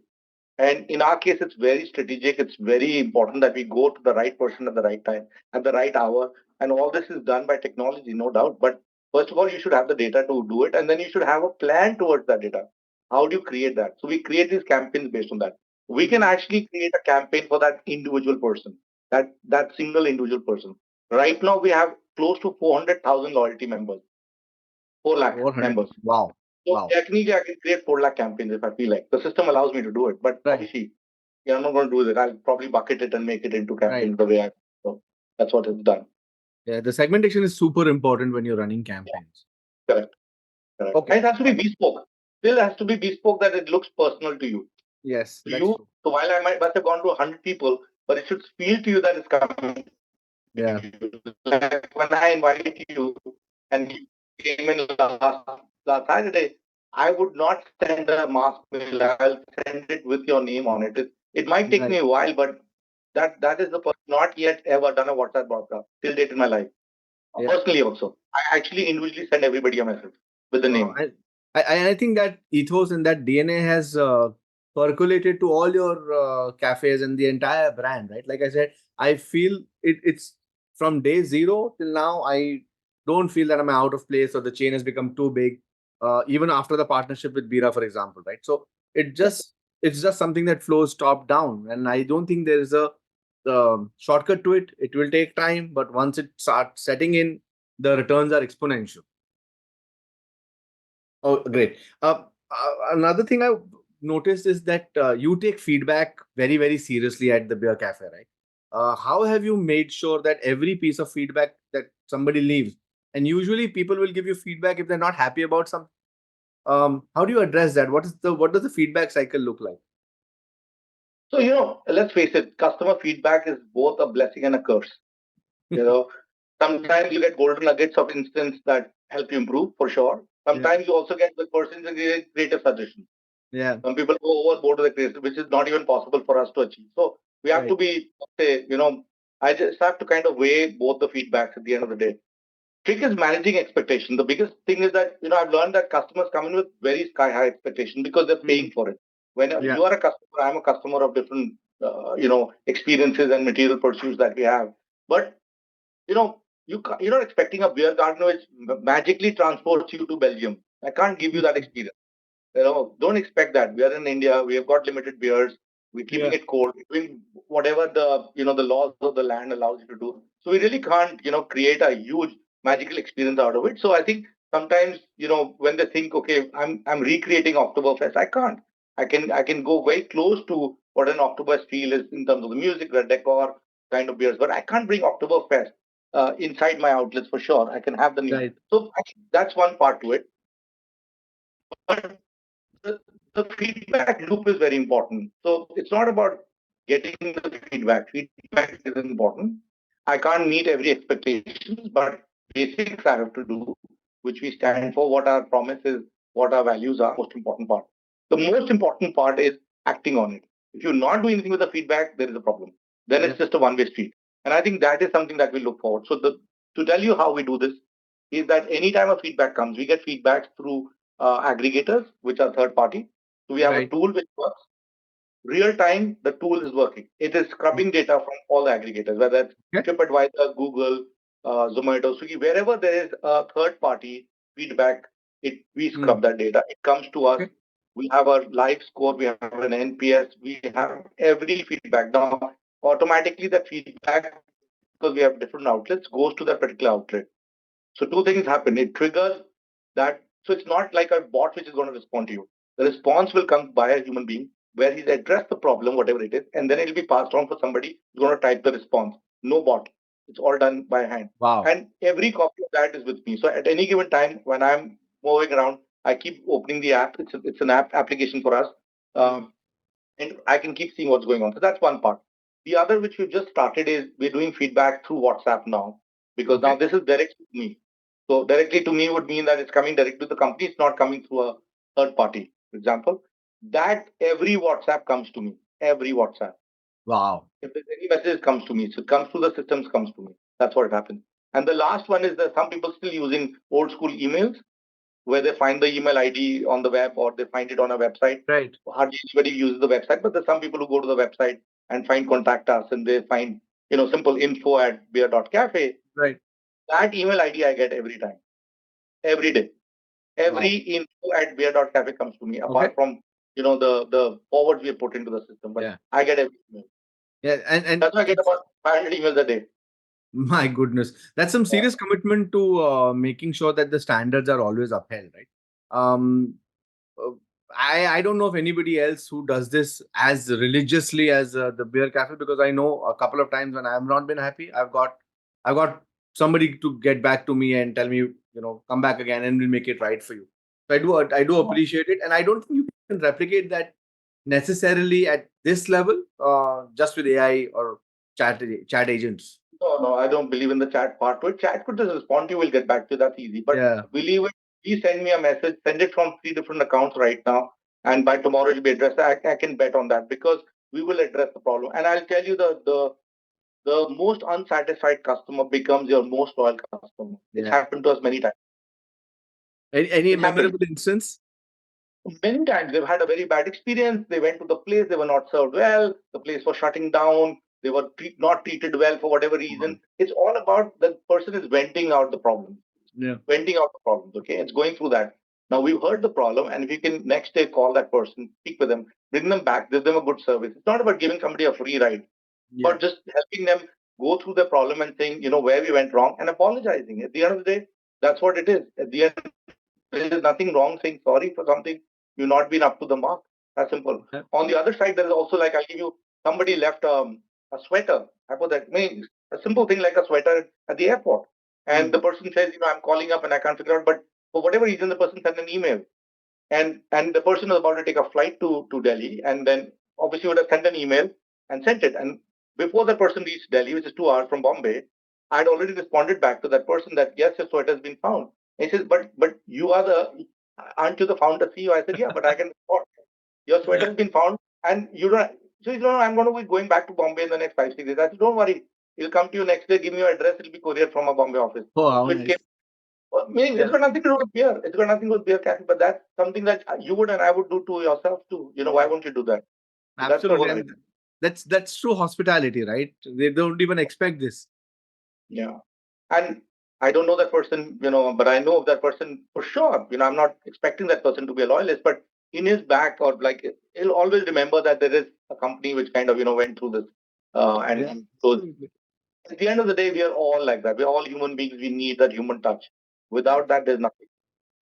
And in our case, it's very strategic. It's very important that we go to the right person at the right time, at the right hour. And all this is done by technology, no doubt. But first of all, you should have the data to do it. And then you should have a plan towards that data. How do you create that? So we create these campaigns based on that. We can Mhm. actually create a campaign for that individual person, that single individual person. Right now, we have close to 400,000 loyalty members, 4 lakh 400. members. Wow. So Wow. technically, I can create 4 lakh campaigns if I feel like. The system allows me to do it. But Right. obviously, yeah, I'm not going to do that. I'll probably bucket it and make it into Right. campaigns the way I. So that's what is done. Yeah, the segmentation is super important when you're running Yeah, campaigns. correct, correct. Okay. And it has to be bespoke. Still has to be bespoke that it looks personal to you. Yes, To that's you. true. So while I must have gone to 100 people, but it should feel to you that it's coming to you. Yeah. Like when I invite you and you came in last Saturday, I would not send a mass mail. I'll send it with your name on it. It might take me Right. a while, but that is the person not yet ever done a WhatsApp broadcast till date in my life. Yeah. Personally, also, I actually individually send everybody a message with the Wow. name. And I think that ethos and that DNA has percolated to all your cafes and the entire brand, right? Like I said, I feel it's from day zero till now. I don't feel that I'm out of place or the chain has become too big, even after the partnership with Bira, for example, right? So it Yeah. just it's just something that flows top down, and I don't think there is a shortcut to it. It will take time, but once it starts setting in, the returns are exponential. Oh, great. Another thing I noticed is that you take feedback very, very seriously at the beer cafe, right? How have you made sure that every piece of feedback that somebody leaves, and usually people will give you feedback if they're not happy about something. How do you address that? What does the feedback cycle look like? So let's face it, customer feedback is both a blessing and a curse. You know, Sometimes you get golden nuggets of instance that help you improve for sure. Yeah, Sometimes you also get the person's creative suggestions. yeah, Some people go overboard with the creative, which is not even possible for us to achieve. So we have to right, be, say, I just have to kind of weigh both the feedbacks at the end of the day. Trick is managing expectation. The biggest thing is that I've learned that customers come in with very sky high expectation because they're mm, paying for it. When yeah, you are a customer, I'm a customer of different experiences and material pursuits that we have. But you're not expecting a beer garden which magically transports you to Belgium. I can't give you that experience. Don't expect that. We are in India. We have got limited beers. We're keeping yeah, it cold. We're doing whatever the laws of the land allows you to do. So we really can't create a huge magical experience out of it. So I think sometimes when they think, okay, I'm recreating Oktoberfest, I can't. I can go very close to what an Oktoberfest feel is in terms of the music, the decor, kind of beers, but I can't bring Oktoberfest inside my outlets for sure. I can have the new. right, So I think that's one part to it. But the feedback loop is very important. So it's not about getting the feedback. Feedback is important. I can't meet every expectations, but basics I have to do, which we stand for, what our promise is, what our values are, most important part. The most important part is acting on it. If you're not doing anything with the feedback, there is a problem. Then yeah, it's just a one-way street. And I think that is something that we look forward. So to tell you how we do this is that anytime a feedback comes, we get feedbacks through aggregators, which are third party. So we have a right, tool which works real time. The tool is working. It is scrubbing data from all the aggregators, whether it's okay, TripAdvisor, Google, Zomato, Swiggy, wherever there is a third party feedback, we mm, scrub that data. It comes to us. okay, We have a live score. We have an NPS. We have every feedback. Now, automatically, that feedback, because we have different outlets, goes to that particular outlet. So two things happen. It triggers that. So it's not like a bot which is going to respond to you. The response will come by a human being where he's addressed the problem, whatever it is, and then it'll be passed on for somebody who's going to type the response. no bot. It's all done by hand. Wow. And every copy of that is with me. So at any given time, when I'm moving around, I keep opening the app. It's an app application for us. And I can keep seeing what's going on. So that's one part. The other, which we've just started, is we're doing feedback through WhatsApp now, because now Okay. this is direct to me. So directly to me would mean that it's coming direct to the company. It's not coming through a third party. For example, that every WhatsApp comes to me. Every WhatsApp. Wow. If there's any message, it comes to me. So it comes through the systems, comes to me. That's what happens. And the last one is that some people still using old school emails, where they find the email ID on the web or they find it on a website. Right. Hardly anybody uses the website, but there's some people who go to the website and find contact us, and they find, simple info@beer.cafe. Right. That email ID I get every time, every day. Every Wow. info@beer.cafe comes to me, Okay. apart from, the forwards we have put into the system, but Yeah. I get every email. Yeah. And That's why I get it's, about 500 emails a day. my goodness, that's some Yeah. serious commitment to making sure that the standards are always upheld, right? Um, uh, I don't know of anybody else who does this as religiously as the beer cafe, because I know a couple of times when I have not been happy, I've got somebody to get back to me and tell me, come back again and we'll make it right for you. So I do appreciate it, and I don't think you can replicate that necessarily at this level, just with AI or chat agents. No, no, I don't believe in the chat part. Well, chat could just respond to you, will get back to you. That's easy. But Yeah. believe it, please send me a message, send it from 3 different accounts right now, and by tomorrow it'll be addressed. I can bet on that, because we will address the problem. And I'll tell you, the most unsatisfied customer becomes your most loyal customer. It's Yeah. happened to us many times. Any It's happened memorable instance? many times. They've had a very bad experience. They went to the place, they were not served well, the place was shutting down, they were not treated well for whatever reason. It's all about the person is venting out the problem. Yeah. Venting out the problems. Okay, it's going through that. Now we've heard the problem, and if you can next day call that person, speak with them, bring them back, give them a good service. It's not about giving somebody a free ride, Yeah. but just helping them go through the problem and saying, where we went wrong, and apologizing. At the end of the day, that's what it is. At the end, there is nothing wrong saying sorry for something you've not been up to the mark. That's simple. Yeah. On the other side, there is also, like, I'll give you, somebody left a sweater. I put that, a simple thing like a sweater at the airport. And the person says, I'm calling up and I can't figure out. But for whatever reason, the person sent an email. And the person was about to take a flight to Delhi. And then obviously would have sent an email and sent it. And before the person reached Delhi, which is 2 hours from Bombay, I'd already responded back to that person that, yes, your sweater has been found. And he says, but you aren't you the founder CEO? I said, yeah, but I can report. Your sweater has been found, and you don't. So he said, no, I'm going to be going back to Bombay in the next 5 6 days. I said, don't worry, he'll come to you next day. Give me your address. It'll be couriered from a Bombay office. Oh, how So it came. nice. Meaning, it's Yeah. got nothing to do with beer. It's got nothing to do with beer cafe. But that's something that you would and I would do to yourself too. Why won't you do that? So that's the Absolutely. whole idea. And that's true hospitality, right? They don't even expect this. Yeah. And I don't know that person, but I know of that person for sure. I'm not expecting that person to be a loyalist, but in his back, or like, he'll always remember that there is a company which kind of, went through this. Yeah. And so Absolutely. at the end of the day, we are all like that. We're all human beings. We need that human touch. Without that, there's nothing.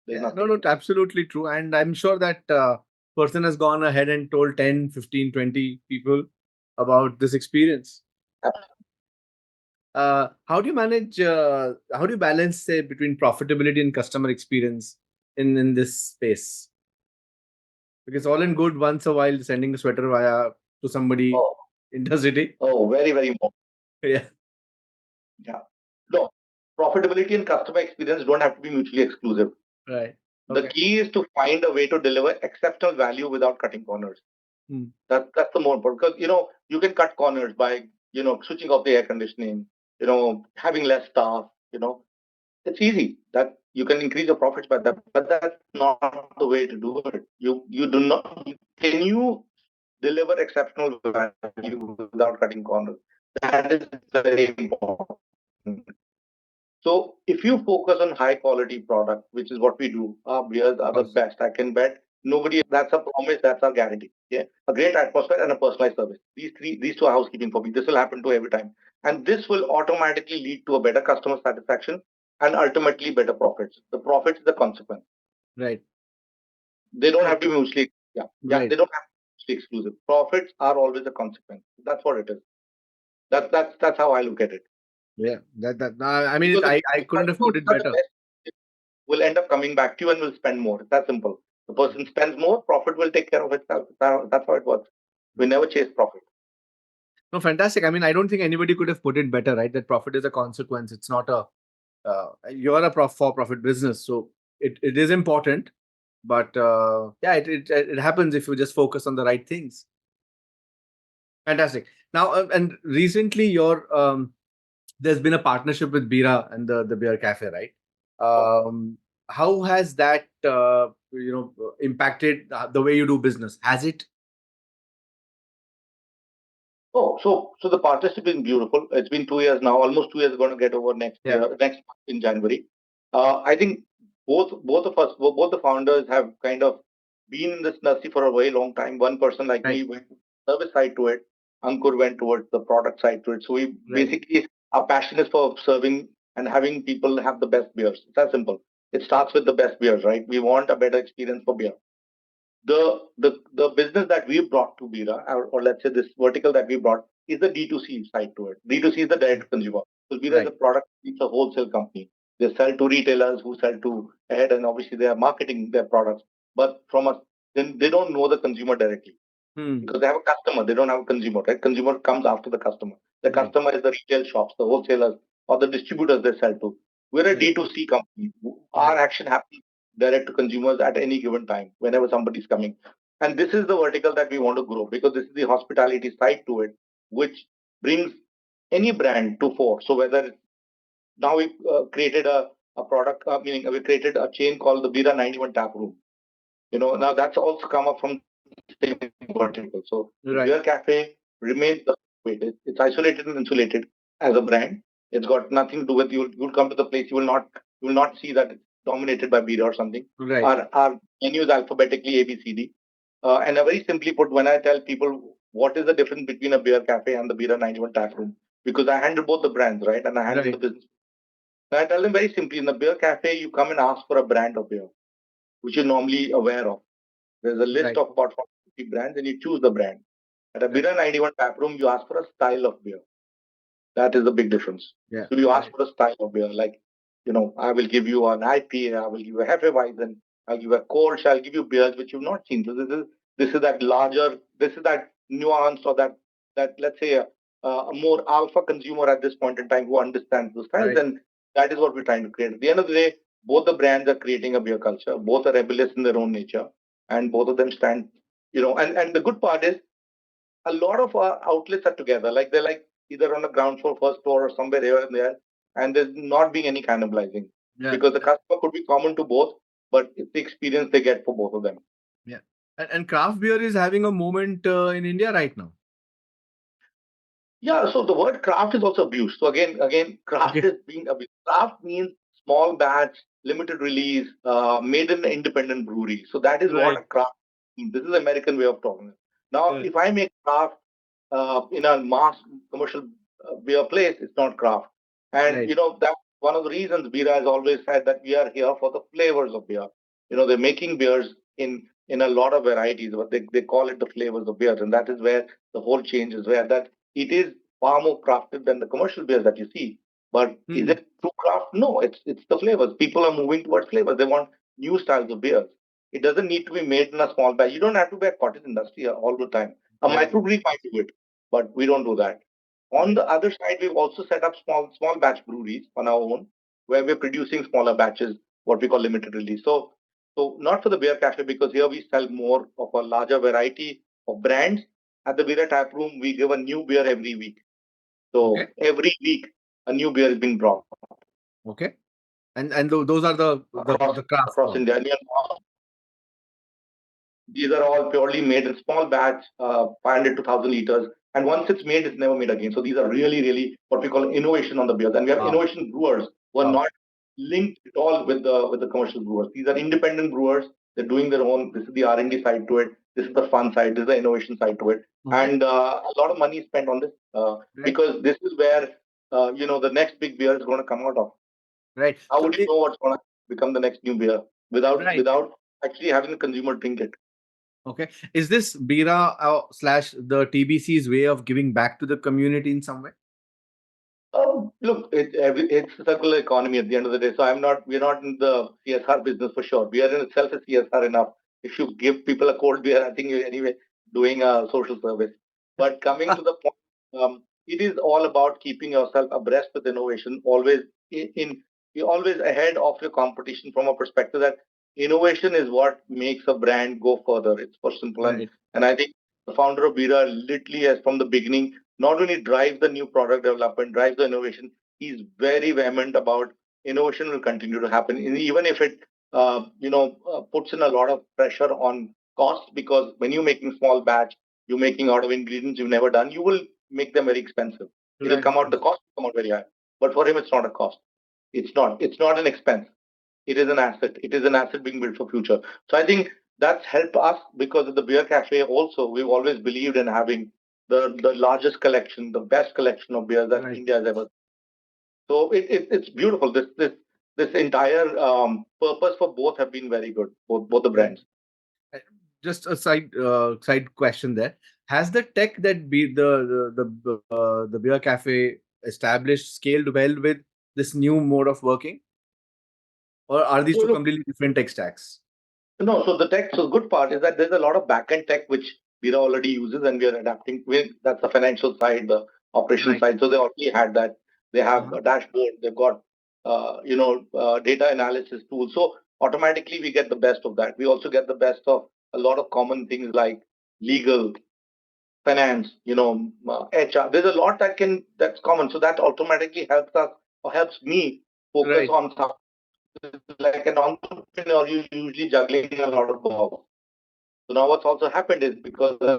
There's Yeah. No, nothing. no, absolutely true. And I'm sure that person has gone ahead and told 10, 15, 20 people about this experience. How do you balance, say, between profitability and customer experience in this space? Because all in good once a while sending a sweater via to somebody Oh, in the city. very, very important. Yeah. Yeah. No, profitability and customer experience don't have to be mutually exclusive. Right. The Okay. key is to find a way to deliver exceptional value without cutting corners. Hmm. That's the more important, because you can cut corners by switching off the air conditioning, having less staff. It's easy that you can increase your profits by that, but that's not the way to do it. You do not. Can you deliver exceptional value without cutting corners? That is very important. So if you focus on high quality product, which is what we do, our beers Of are the course. best. I can bet nobody. That's a promise. That's our guarantee. Yeah, a great atmosphere and a personalized service. These two are housekeeping for me. This will happen to every time, and this will automatically lead to a better customer satisfaction and ultimately better profits. The profits is the consequence. Right. They don't have Correct. to be mutually. Yeah. Right. They don't have to be mutually exclusive. Profits are always a consequence. That's what it is. That's how I look at it. Yeah, I mean, Because the I couldn't have put customers it are the better. best, will end up coming back to you and will spend more. It's that simple. The person spends more, profit will take care of itself. That's how it works. We never chase profit. No, fantastic. I mean, I don't think anybody could have put it better, right? That profit is a consequence. It's not a you're a for-profit business, so it is important. But yeah, it happens if you just focus on the right things. Fantastic. Now, and recently, there's been a partnership with Bira and the beer cafe, right? Um, how has that impacted the way you do business? Has it? Oh, so the partnership is beautiful. It's been 2 years now, almost 2 years. Going to get over next Yeah. year, next month in January. I think both of us, both the founders have kind of been in this industry for a very long time. One person like Right. me went service side to it. Ankur went towards the product side to it. So we Right. basically our passion is for serving and having people have the best beers. It's that simple. It starts with the best beers, right? We want a better experience for beer. The business that we brought to Bira, or let's say this vertical that we brought, is the D2C side to it. D2C is the direct to consumer. So Bira is Right. a product, it's a wholesale company. They sell to retailers who sell to ahead, and obviously they are marketing their products. But from us, then they don't know the consumer directly because they have a customer. They don't have a consumer, right? Consumer comes after the customer. The Right. customer is the retail shops, the wholesalers, or the distributors they sell to. We're a Right. D2C company. Our Right. action happens direct to consumers at any given time, whenever somebody's coming. And this is the vertical that we want to grow because this is the hospitality side to it, which brings any brand to fore. So whether now we created a product, meaning we created a chain called the Bira 91 Tap Room. Now that's also come up from the same vertical. So the Right. beer cafe remains the way it is. It's isolated and insulated as a brand. It's got nothing to do with you. You'll come to the place, you will not see that it's dominated by beer or something. Right. Our menu is alphabetically ABCD. And very simply put, when I tell people what is the difference between a beer cafe and the Beer 91 tap room, because I handle both the brands, right? And I handle the Right. business. And I tell them very simply, in the beer cafe, you come and ask for a brand of beer, which you're normally aware of. There's a list Right. of about 40 brands, and you choose the brand. At a Right. Beer 91 tap room, you ask for a style of beer. That is the big difference. Yeah. So you ask Right. for a style of beer, like, I will give you an IPA, I will give you a Hefeweizen, I'll give you a Kolsch, I'll give you beers which you've not seen. So this is that larger, this is that nuance, or that let's say a more alpha consumer at this point in time who understands the styles, Right. and that is what we're trying to create. At the end of the day, both the brands are creating a beer culture. Both are rebellious in their own nature, and both of them stand. And the good part is a lot of outlets are together. Like they're like either on the ground floor, first floor, or somewhere here and there, and there's not being any cannibalizing Yeah. because the customer could be common to both, but it's the experience they get for both of them. Yeah. And craft beer is having a moment in India right now. Yeah, so the word craft is also abused. So again, craft Okay. is being abused. Craft means small batch, limited release, made in an independent brewery. So that is what Right. a craft means. This is the American way of talking. Now, Yeah. if I make craft in a mass commercial beer place, it's not craft. And Right. that's one of the reasons Bira has always said that we are here for the flavors of beer. They're making beers in a lot of varieties, but they call it the flavors of beer, and that is where the whole change is. Where that it is far more crafted than the commercial beers that you see. But is Hmm. it true craft? No, it's the flavors. People are moving towards flavors. They want new styles of beers. It doesn't need to be made in a small batch. You don't have to be a cottage industry all the time. A Right. microbrewery might do it, but we don't do that. On Right. the other side, we've also set up small batch breweries on our own, where we're producing smaller batches, what we call limited release. So not for the beer cafe, because here we sell more of a larger variety of brands. At the beer tap room, we give a new beer every week. Okay. So every week, a new beer is being brought Okay. And those are across the craft across ones. India. And these are all purely made in small batch, 500 to 1,000 liters. And once it's made, it's never made again. So these are really, really what we call innovation on the beers. And we have Wow. innovation brewers who are Wow. not linked at all with the commercial brewers. These are independent brewers. They're doing their own. This is the R&D side to it. This is the fun side. This is the innovation side to it. Okay. And a lot of money is spent on this Right. because this is where the next big beer is going to come out of. Right. How So would you know what's going to become the next new beer right. without actually having the consumer drink it? Okay. Is this Bira / the TBC's way of giving back to the community in some way? Look, it's a circular economy at the end of the day. So we're not in the CSR business for sure. Beer in itself is CSR enough. If you give people a cold beer, I think you're anyway doing a social service. But coming to the point, it is all about keeping yourself abreast with innovation, always you're always ahead of your competition from a perspective that innovation is what makes a brand go further. It's for simple Right. and I think the founder of Bira literally has from the beginning not only drives the new product development, drives the innovation, he's very vehement about innovation will continue to happen, even if it puts in a lot of pressure on cost because when you're making small batch, you're making out of ingredients you've never done, you will make them very expensive. It'll Right. come out the cost will come out very high, but for him it's not a cost. It's not an expense. It is an asset. It is an asset being built for future. So I think that's helped us because of the beer cafe. Also, we've always believed in having the largest collection, the best collection of beers that Right. India has ever. So it's beautiful. This entire purpose for both have been very good. Both the Right. brands. Uh, Just a side question there. Has the tech that be the beer cafe established scaled well with this new mode of working, or are these So two look, completely different tech stacks? no, so the tech, so good part is that there's a lot of back-end tech which Bira already uses and we are adapting with. That's the financial side, the operational Right. side. So they already had that. They have Uh-huh. a dashboard. They've got, data analysis tools. So automatically we get the best of that. We also get the best of a lot of common things like legal, finance, HR. There's a lot that's common. So that automatically helps us or helps me focus Right. on something like an entrepreneur. You're usually juggling a lot of balls. So now what's also happened is because a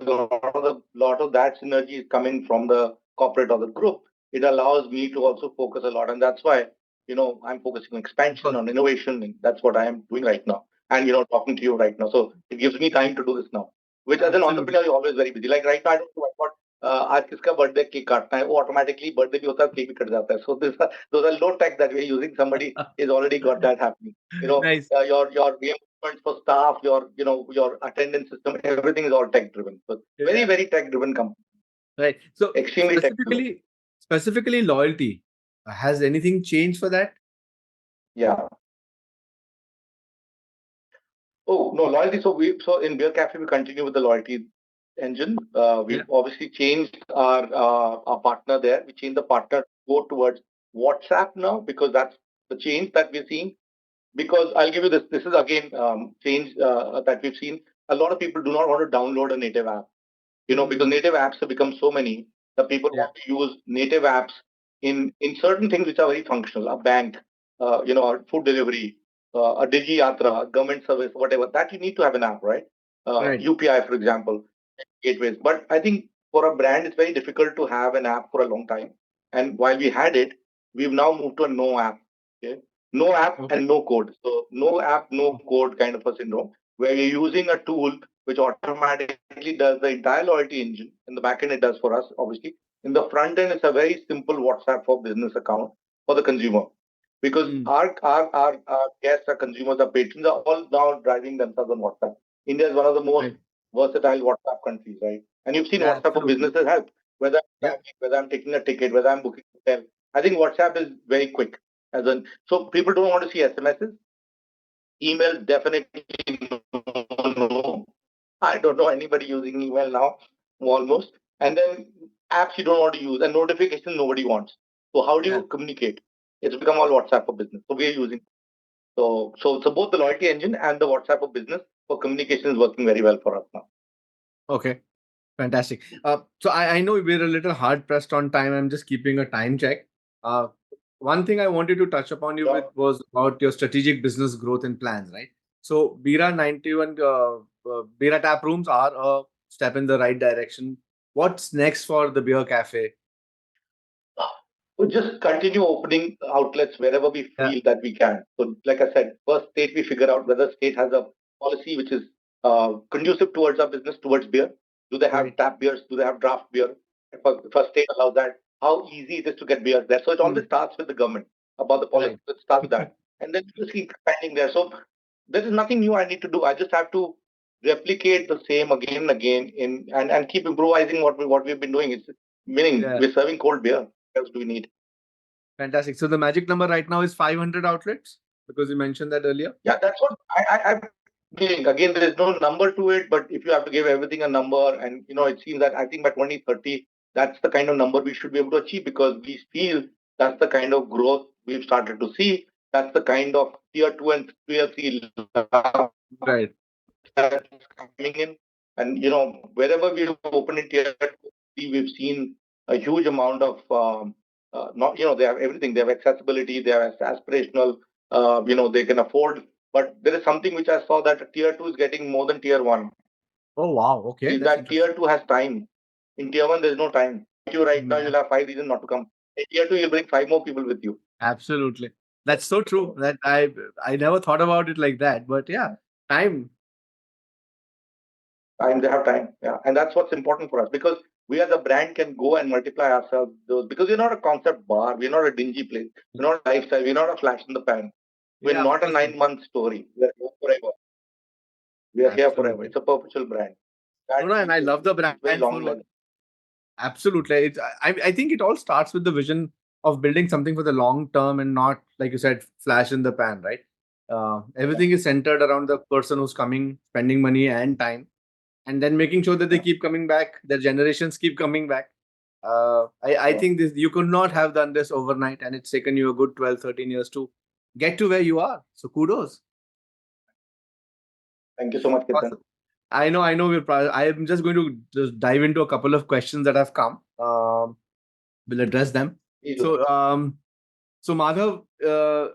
lot of that synergy is coming from the corporate or the group, it allows me to also focus a lot, and that's why I'm focusing on Of expansion, course. on innovation, and that's what I am doing right now. And talking to you right now, so it gives me time to do this now. Which as an Absolutely. entrepreneur, you're always very busy. Like right now, I don't know what आज किसका birthday cake काटना है वो automatically birthday भी होता है cake भी cut जाता है so this those are low tech that we're using somebody is already got that happening Nice. your reimbursement for staff, your attendance system, everything is all tech driven. So very, Yeah. very tech driven company, Right. So extremely tech driven. specifically loyalty. Has anything changed for that? Yeah. Oh no, loyalty. So in Beer Cafe we continue with the loyalty engine. Yeah. We've obviously changed our partner there. We changed the partner to go towards WhatsApp now because that's the change that we're seeing. Because I'll give you this. This is again change that we've seen. A lot of people do not want to download a native app. Because Mm. native apps have become so many that people Yeah. want to use native apps in certain things which are very functional, a bank, or food delivery, a Digi Yatra, a government service, whatever. That you need to have an app, right? Right. UPI, for example, gateways. But I think for a brand, it's very difficult to have an app for a long time. And while we had it, we've now moved to a no app. Okay, no app Okay. and no code. So no app, no code kind of a syndrome where you're using a tool which automatically does the entire loyalty engine. In the back end, it does for us, obviously. In the front end, it's a very simple WhatsApp for business account for the consumer. Because Mm. our guests, our consumers, our patrons are all now driving themselves on WhatsApp. India is one of the most Right. versatile WhatsApp countries, right? And you've seen Yeah. WhatsApp for Absolutely. businesses help, whether I'm Yeah. traveling, whether I'm taking a ticket, whether I'm booking a hotel. I think WhatsApp is very quick. So people don't want to see SMSs. Email definitely no. I don't know anybody using email now, almost. And then apps you don't want to use, and notifications nobody wants. So how do Yeah. you communicate? It's become all WhatsApp for business. So we are using so both the loyalty engine and the WhatsApp for business for communication is working very well for us now. Okay. Fantastic. So I know we're a little hard pressed on time. I'm just keeping a time check. Uh, One thing I wanted to touch upon you with Sure. was about your strategic business growth and plans, right? So Bira 91, Bira tap rooms are a step in the right direction. What's next for the beer cafe? We just continue opening outlets wherever we Yeah. feel that we can. So, like I said, first state we figure out whether state has a policy which is conducive towards our business, towards beer. Do they have Right. tap beers? Do they have draft beer? If a state allows that, how easy it is to get beers there. So it always Mm. starts with the government about the policy. Right. It starts with that, and then you just keep expanding there. So there is nothing new I need to do. I just have to replicate the same again and again and keep improvising what we've been doing. It's meaning Yeah. we're serving cold beer. What else do we need? Fantastic. So the magic number right now is 500 outlets because you mentioned that earlier. Yeah, that's what I'm meaning. Again, there is no number to it, but if you have to give everything a number, and it seems that I think by 2030, that's the kind of number we should be able to achieve, because we feel that's the kind of growth we've started to see. That's the kind of tier two and tier three Right. that's coming in. And wherever we've opened in tier two, we've seen a huge amount of not they have everything. They have accessibility. They have aspirational. They can afford. But there is something which I saw that tier two is getting more than tier one. Oh, wow. Okay. Is That's that interesting. tier two has time? In tier one, there's no time. You right now, Yeah, you'll have 5 reasons not to come. In tier two, you'll bring 5 more people with you. absolutely. That's so true So, that I never thought about it like that. But yeah, time. and they have time. Yeah. And that's what's important for us, because we as a brand can go and multiply ourselves because we're not a concept bar, we're not a dingy place, we're not a lifestyle, we're not a flash in the pan. We're Yeah, of not a course not. 9 month story. We're here forever. We are here forever. Absolutely. It's a perpetual brand. No, That no, and piece I love the is very brand for long what. lasting. Absolutely. I think it all starts with the vision of building something for the long term and not, like you said, flash in the pan, right? Yeah. Everything is centered around the person who's coming, spending money and time, and then making sure that they Yeah. keep coming back, their generations keep coming back. I So think this you could not have done this overnight, and it's taken you a good 12, 13 years to get to where you are. So kudos. thank you so much, Ketan. Awesome. I know. I'm just going to just dive into a couple of questions that have come. We'll address them. Please do. So, Madhav,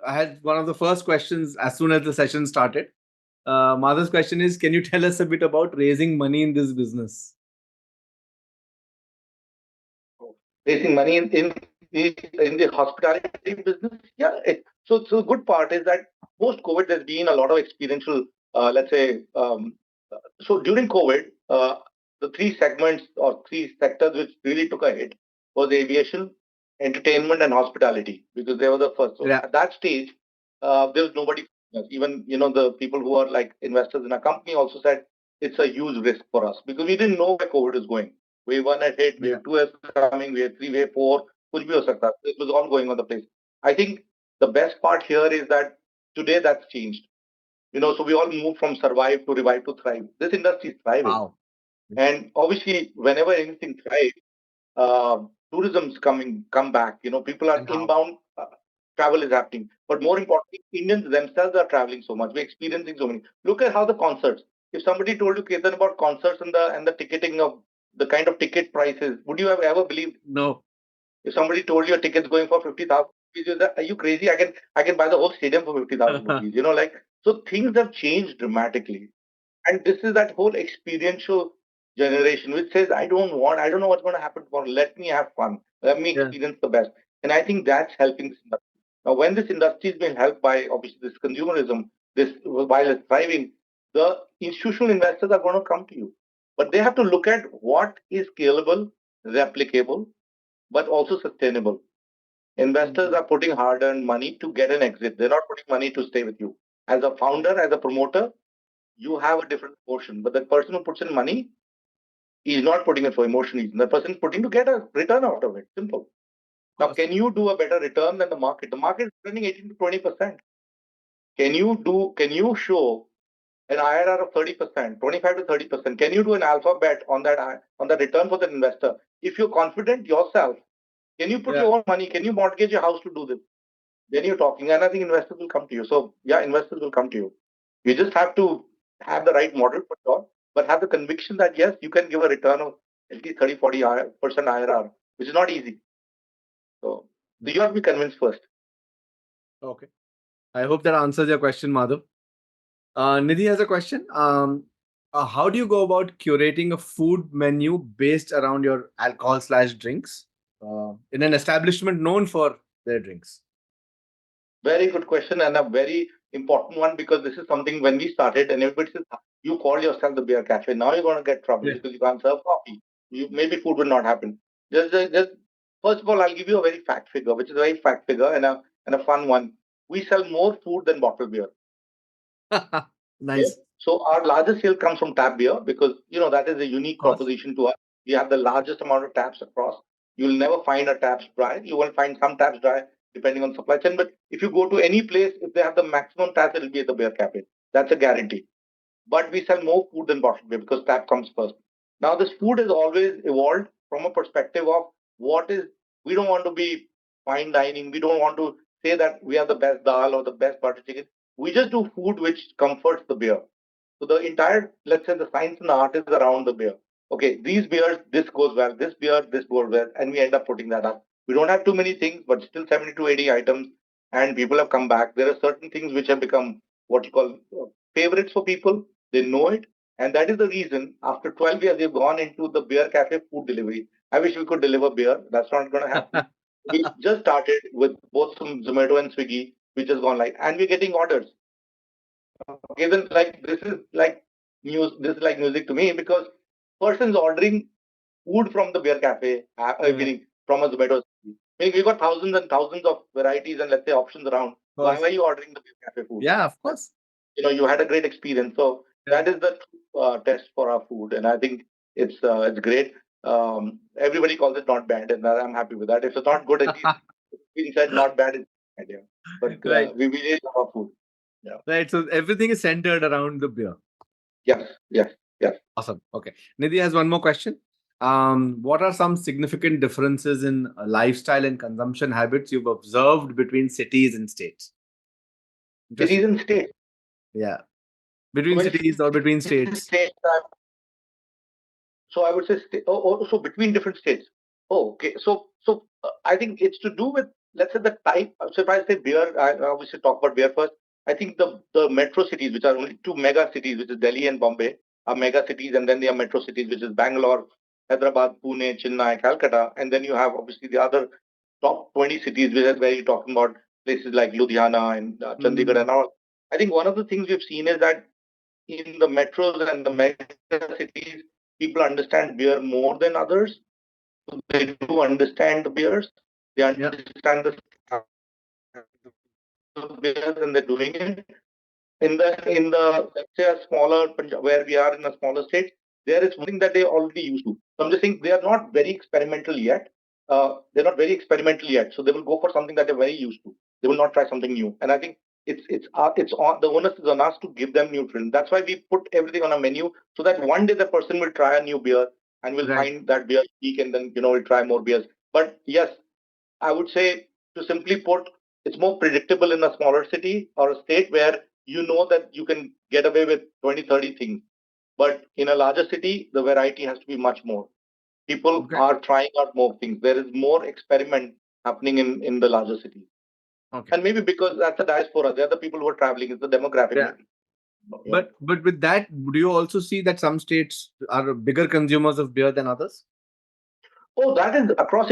I had one of the first questions as soon as the session started. Madhav's question is, can you tell us a bit about raising money in this business? Raising money in the hospitality business. Yeah. So the good part is that post COVID, there's been a lot of experiential, let's say, so during COVID, the three segments or three sectors which really took a hit was aviation, entertainment, and hospitality, because they were the first. So Yeah, at that stage, there was nobody. Even the people who are like investors in a company also said it's a huge risk for us, because we didn't know where COVID is going. Wave one had hit, yeah, wave two is coming, wave three, wave four, कुछ भी हो सकता है. It was all going on the place. I think the best part here is that today that's changed. So we all move from survive to revive to thrive. This industry is thriving. wow, And obviously, whenever anything thrives, uh, tourism's come back. People are and how? inbound, travel is happening. But more importantly, Indians themselves are traveling so much. We're experiencing so many. Look at how the concerts. If somebody told you, Ketan, about concerts and the ticketing of the kind of ticket prices, would you have ever believed? No, If somebody told you a ticket's going for 50,000 rupees, are you crazy? I can buy the whole stadium for 50,000 rupees. So things have changed dramatically. And this is that whole experiential generation which says, I don't know what's going to happen tomorrow. Let me have fun. Let me yeah, experience the best. And I think that's helping this industry. Now, when this industry has been helped by obviously this consumerism, this while it's thriving, the institutional investors are going to come to you. But they have to look at what is scalable, replicable, but also sustainable. Investors mhm, are putting hard earned money to get an exit. They're not putting money to stay with you. As a yeah, founder, as a promoter, you have a different portion. But the person who puts in money is not putting it for emotion reasons. The person is putting to get a return out of it. Simple. of Now, course. can you do a better return than the market? The market is returning 18 to 20%. Can you show an IRR of 30%, 25 to 30%? Can you do an alpha bet on that return for the investor? If you're confident yourself, can you put Yeah, your own money? Can you mortgage your house to do this? Then you're talking, and I think investors will come to you. So yeah, investors will come to you. You just have to have the right model for sure, but have the conviction that yes, you can give a return of at least 30, 40% IRR, which is not easy. So you have to be convinced first. okay. I hope that answers your question, Madhav. Nidhi has a question. How do you go about curating a food menu based around your alcohol slash drinks in an establishment known for their drinks? Very good question, and a very important one, because this is something when we started and everybody says, you call yourself the beer cafe. Now you're going to get trouble Yeah. because you can't serve coffee. Maybe food will not happen. Just first of all, I'll give you a very fact figure, which is a very fact figure and a fun one. We sell more food than bottled beer. Okay? Nice. So our largest sale comes from tap beer, because that is a Of unique course. proposition to us. We have the largest amount of taps across. You'll never find a taps dry. You will find some taps dry, depending on supply chain. But if you go to any place, if they have the maximum tax, it will be at the beer cafe. That's a guarantee. But we sell more food than bottled beer because tap comes first. Now, this food has always evolved from a perspective of what is, we don't want to be fine dining. We don't want to say that we have the best dal or the best butter chicken. We just do food which comforts the beer. So the entire, let's say, the science and the art is around the beer. Okay, these beers, this goes well, this beer, this goes well, and we end up putting that up. We don't have too many things, but still 70 to 80 items, and people have come back. There are certain things which have become what you call favorites for people. They know it, and that is the reason after 12 years they've gone into the beer cafe food delivery. I wish we could deliver beer. That's not going to happen. We just started with both some Zomato and Swiggy, which has gone like, and we're getting orders. Okay, then like this is like news. This is like music to me because person's ordering food from the beer cafe, Yeah, meaning from a Zomato. Meaning we've got thousands and thousands of varieties and let's say options around. of Why course. are you ordering the beer cafe food? Yeah, of That, course. you had a great experience. So Yeah. that is the test for our food, and I think it's great. Everybody calls it not bad, and I'm happy with that. If it's not good, at least we said not bad. It's an idea, but Right. we really love our food. Yeah. Right. So everything is centered around the beer. Yes. Yes. Yes. Awesome. Okay. Nidhi has one more question. What are some significant differences in lifestyle and consumption habits you've observed between cities and states? Cities Interesting. and states. Yeah. Between Which cities or between states. states so I would say, so between different states. Oh, okay. So I think it's to do with, let's say, the type. So if I say beer, I obviously talk about beer first. I think the metro cities, which are only two mega cities, which is Delhi and Bombay, are mega cities, and then there are metro cities, which is Bangalore, Hyderabad, Pune, Chennai, Calcutta, and then you have obviously the other top 20 cities where you're talking about places like Ludhiana and Chandigarh and Hmm. all. I think one of the things we've seen is that in the metros and the mega cities, people understand beer more than others. So they do understand the beers. They Yeah. understand the beers and they're doing it. In the let's say a smaller where we are in a smaller state, there is one thing that they already used to. So I'm just saying they are not very experimental yet. They're not very experimental yet, so they will go for something that they're very used to. They will not try something new. And I think it's on the onus is on us to give them nutrients. That's why we put everything on a menu so that one day the person will try a new beer and will Right. find that beer unique, and then will try more beers. But yes, I would say, to simply put, it's more predictable in a smaller city or a state where you know that you can get away with 20, 30 things. But in a larger city, the variety has to be much more. People Okay. are trying out more things. There is more experiment happening in the larger cities. Okay. And maybe because that's the diaspora, they're the people who are traveling, it's the demographic Yeah. maybe. Yeah. But with that, do you also see that some states are bigger consumers of beer than others? Oh, that is across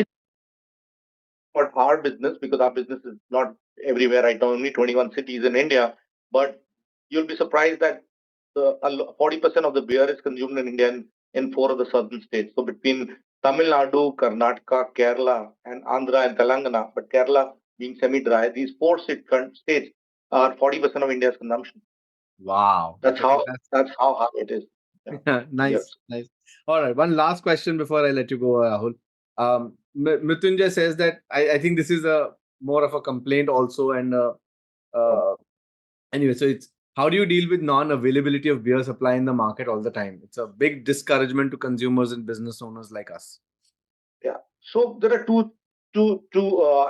for our business because our business is not everywhere right now, only 21 cities in India. But you'll be surprised that 40% of the beer is consumed in India in four of the southern states. So between Tamil Nadu, Karnataka, Kerala, and Andhra and Telangana, but Kerala being semi-dry, these four states are 40% of India's consumption. Wow. That's Okay. how that's how high it is. Yeah. Yes. Nice, nice. All right, one last question before I let you go, Rahul. Mrityunjay says that I think this is a more of a complaint also, and uh, anyway, so it's how do you deal with non-availability of beer supply in the market all the time? It's a big discouragement to consumers and business owners like us. Yeah. So there are two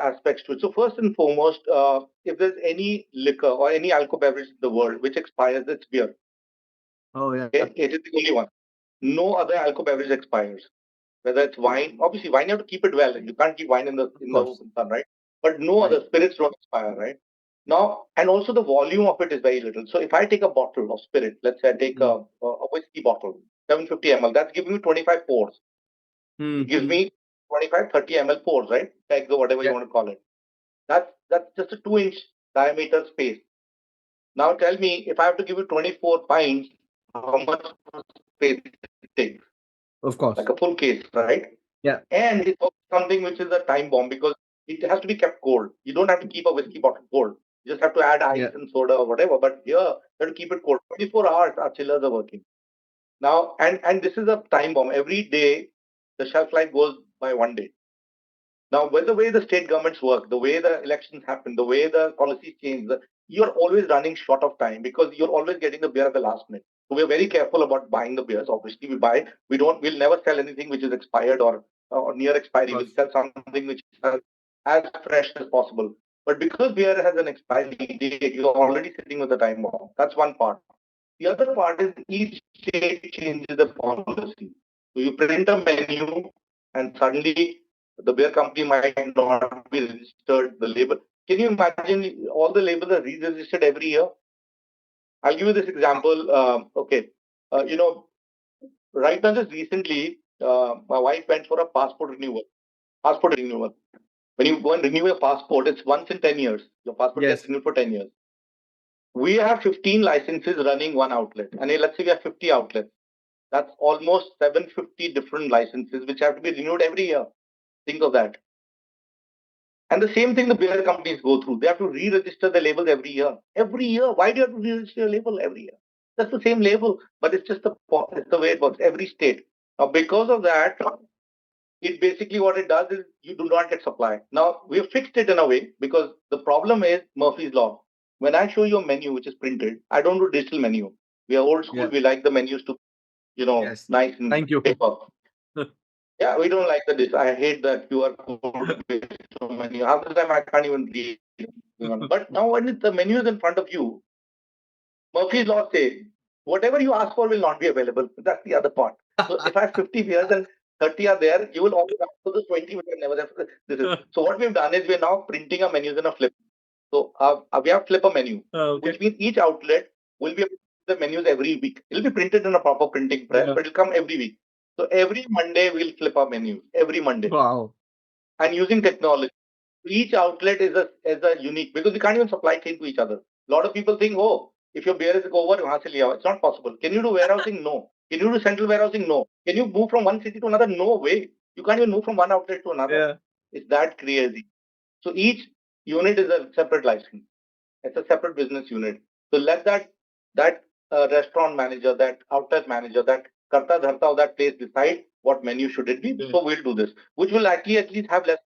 aspects to it. So first and foremost, if there's any liquor or any alcohol beverage in the world which expires, it's beer. Oh yeah. Okay, it is the only one. No other alcohol beverage expires. Whether it's wine, obviously wine you have to keep it well. You can't keep wine in the Of in the course. open sun, right? But no Right. other spirits don't expire, right? Now, and also the volume of it is very little. So if I take a bottle of spirit, let's say I take Hmm. a whiskey bottle, 750 ml, that's giving me 25 pours. It gives Hmm. me 25, 30 ml pours, right? Like the whatever you Yeah. want to call it. That's just a 2-inch diameter space. Now tell me, if I have to give you 24 pints, how much space it takes? Of Like course. a full case, right? Yeah. And it's also something which is a time bomb because it has to be kept cold. You don't have to keep a whiskey bottle cold. You just have to add ice Yeah. and soda or whatever. But here, you have to keep it cold. 24 hours, our chillers are working. Now, and this is a time bomb. Every day, the shelf life goes by one day. Now, with the way the state governments work, the way the elections happen, the way the policies change, you're always running short of time because you're always getting the beer at the last minute. So we're very careful about buying the beers. Obviously, we'll never sell anything which is expired or near Of expiry. We'll course. sell something which is as fresh as possible. But because beer has an expiry date, you're already sitting with the time bomb. That's one part. The other part is each state changes the policy. So you print a menu and suddenly the beer company might not be registered, the label. Can you imagine all the labels are re-registered every year? I'll give you this example. Okay. You know, right now, just recently, my wife went for a passport renewal. Passport renewal. When you go and renew your passport, it's once in 10 years. Your passport gets Yes. renewed for 10 years. We have 15 licenses running one outlet. And let's say we have 50 outlets. That's almost 750 different licenses which have to be renewed every year. Think of that. And the same thing the beer companies go through. They have to re-register the labels every year. Every year. Why do you have to re-register your label every year? That's the same label, but it's the way it works. Every state. Now, because of that, it basically what it does is you do not get supply. Now we have fixed it in a way because the problem is Murphy's law. When I show you a menu which is printed, I don't do digital menu. We are old school. Yeah. We like the menus to, Yes. nice and Thank you. paper. Yeah, we don't like the this. I hate that QR code based menu. Half the time I can't even read. But now when the menu is in front of you, Murphy's law says whatever you ask for will not be available. That's the other part. So if I have 50 beers and 30 are there, you will always ask for the 20 which are never there. This is so what we've done is we're now printing our menus in a flip. So we have flipper menu, Okay. which means each outlet will be able to print the menus every week. It'll be printed in a proper printing press, Yeah. but it'll come every week. So every Monday we'll flip our menus every Monday, Wow. and using technology. Each outlet is a unique because we can't even supply chain to each other. A lot of people think, oh, if your beer is over, wahan se liya. It's not possible. Can you do warehousing? No. Can you do central warehousing? No. Can you move from one city to another? No way. You can't even move from one outlet to another. Yeah. It's that crazy. So each unit is a separate license. It's a separate business unit. So let that restaurant manager, that outlet manager, that karta dharta of that place decide what menu should it be. Yeah. So we'll do this, which will actually at least have less.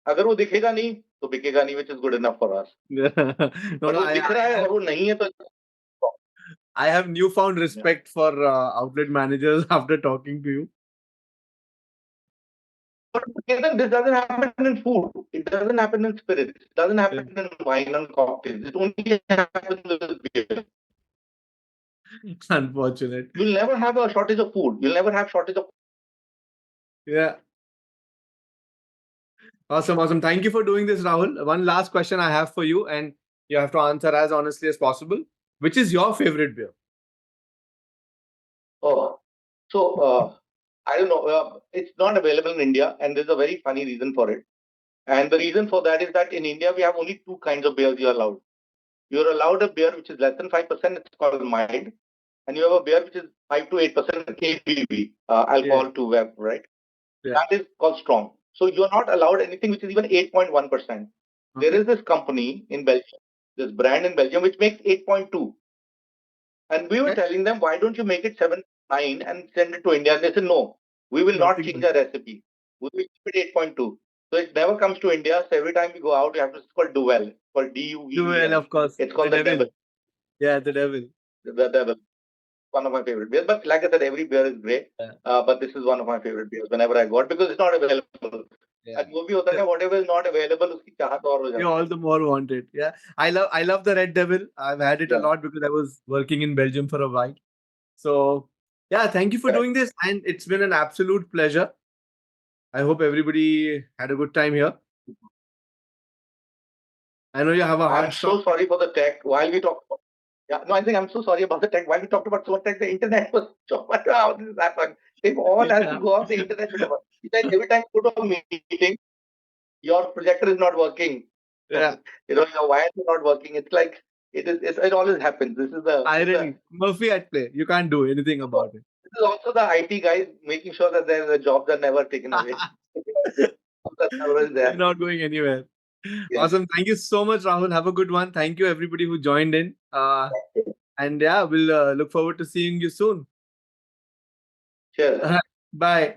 अगर वो दिखेगा नहीं तो बिकेगा नहीं, which is good enough for us. No, But no, वो दिख रहा है और वो नहीं है तो I have newfound yeah. respect for outlet managers after talking to you. But Ketan, this doesn't happen in food. It doesn't happen in spirits. It doesn't Yeah. happen in wine and cocktails. It only happens with beer. Unfortunate. You'll never have a shortage of food. You'll never have shortage of. Yeah. Awesome, awesome. Thank you for doing this, Rahul. One last question I have for you, and you have to answer as honestly as possible. Which is your favorite beer? Oh, so I don't know. It's not available in India, and there's a very funny reason for it. And the reason for that is that in India we have only two kinds of beers you're allowed. You're allowed a beer which is less than 5%. It's called mild, and you have a beer which is 5 to 8% ABV, Yeah. alcohol to web, right? Yeah. That is called strong. So you're not allowed anything which is even 8.1%. There Okay. is this company in Belgium, this brand in Belgium which makes 8.2. And we were Okay. telling them, why don't you make it 7, 9 and send it to India? And they said, no, we will not Nothing change good. our recipe. We will keep it 8.2. So it never comes to India. So every time we go out, we have to, it's called Duvel, called Duel, Duvel. of course. It's The called the devil. devil. Yeah, the devil. The devil. One of my favorite beers. But like I said, every beer is great. Yeah. But this is one of my favorite beers whenever I got because it's not available. Yeah. And वो भी होता है ना, whatever is not available, उसकी चाहत और हो You जाती all the more want it. Yeah. I love the Red Devil. I've had it a है. lot because I was working in Belgium for a while. So yeah, thank you for Correct. doing this. And it's been an absolute pleasure. I hope everybody had a good time here. I know you have a hard I'm stop. so sorry for the tech. While we talk, yeah, no, I think I'm so sorry about the tech. While we talked about so much tech, the internet was so much. How this has happened? If all has to Yeah. go off, the internet should have. It's like every time you go to a meeting, your projector is not working. Yeah. Your wires are not working. It's like it always happens. This is Irony. Murphy at play. You can't do anything about it. this is also the IT guys making sure that the jobs are never taken away. That's always They're there. not going anywhere. Yeah. Awesome. Thank you so much, Rahul. Have a good one. Thank you, everybody who joined in. And yeah, we'll look forward to seeing you soon. Cheers. Bye.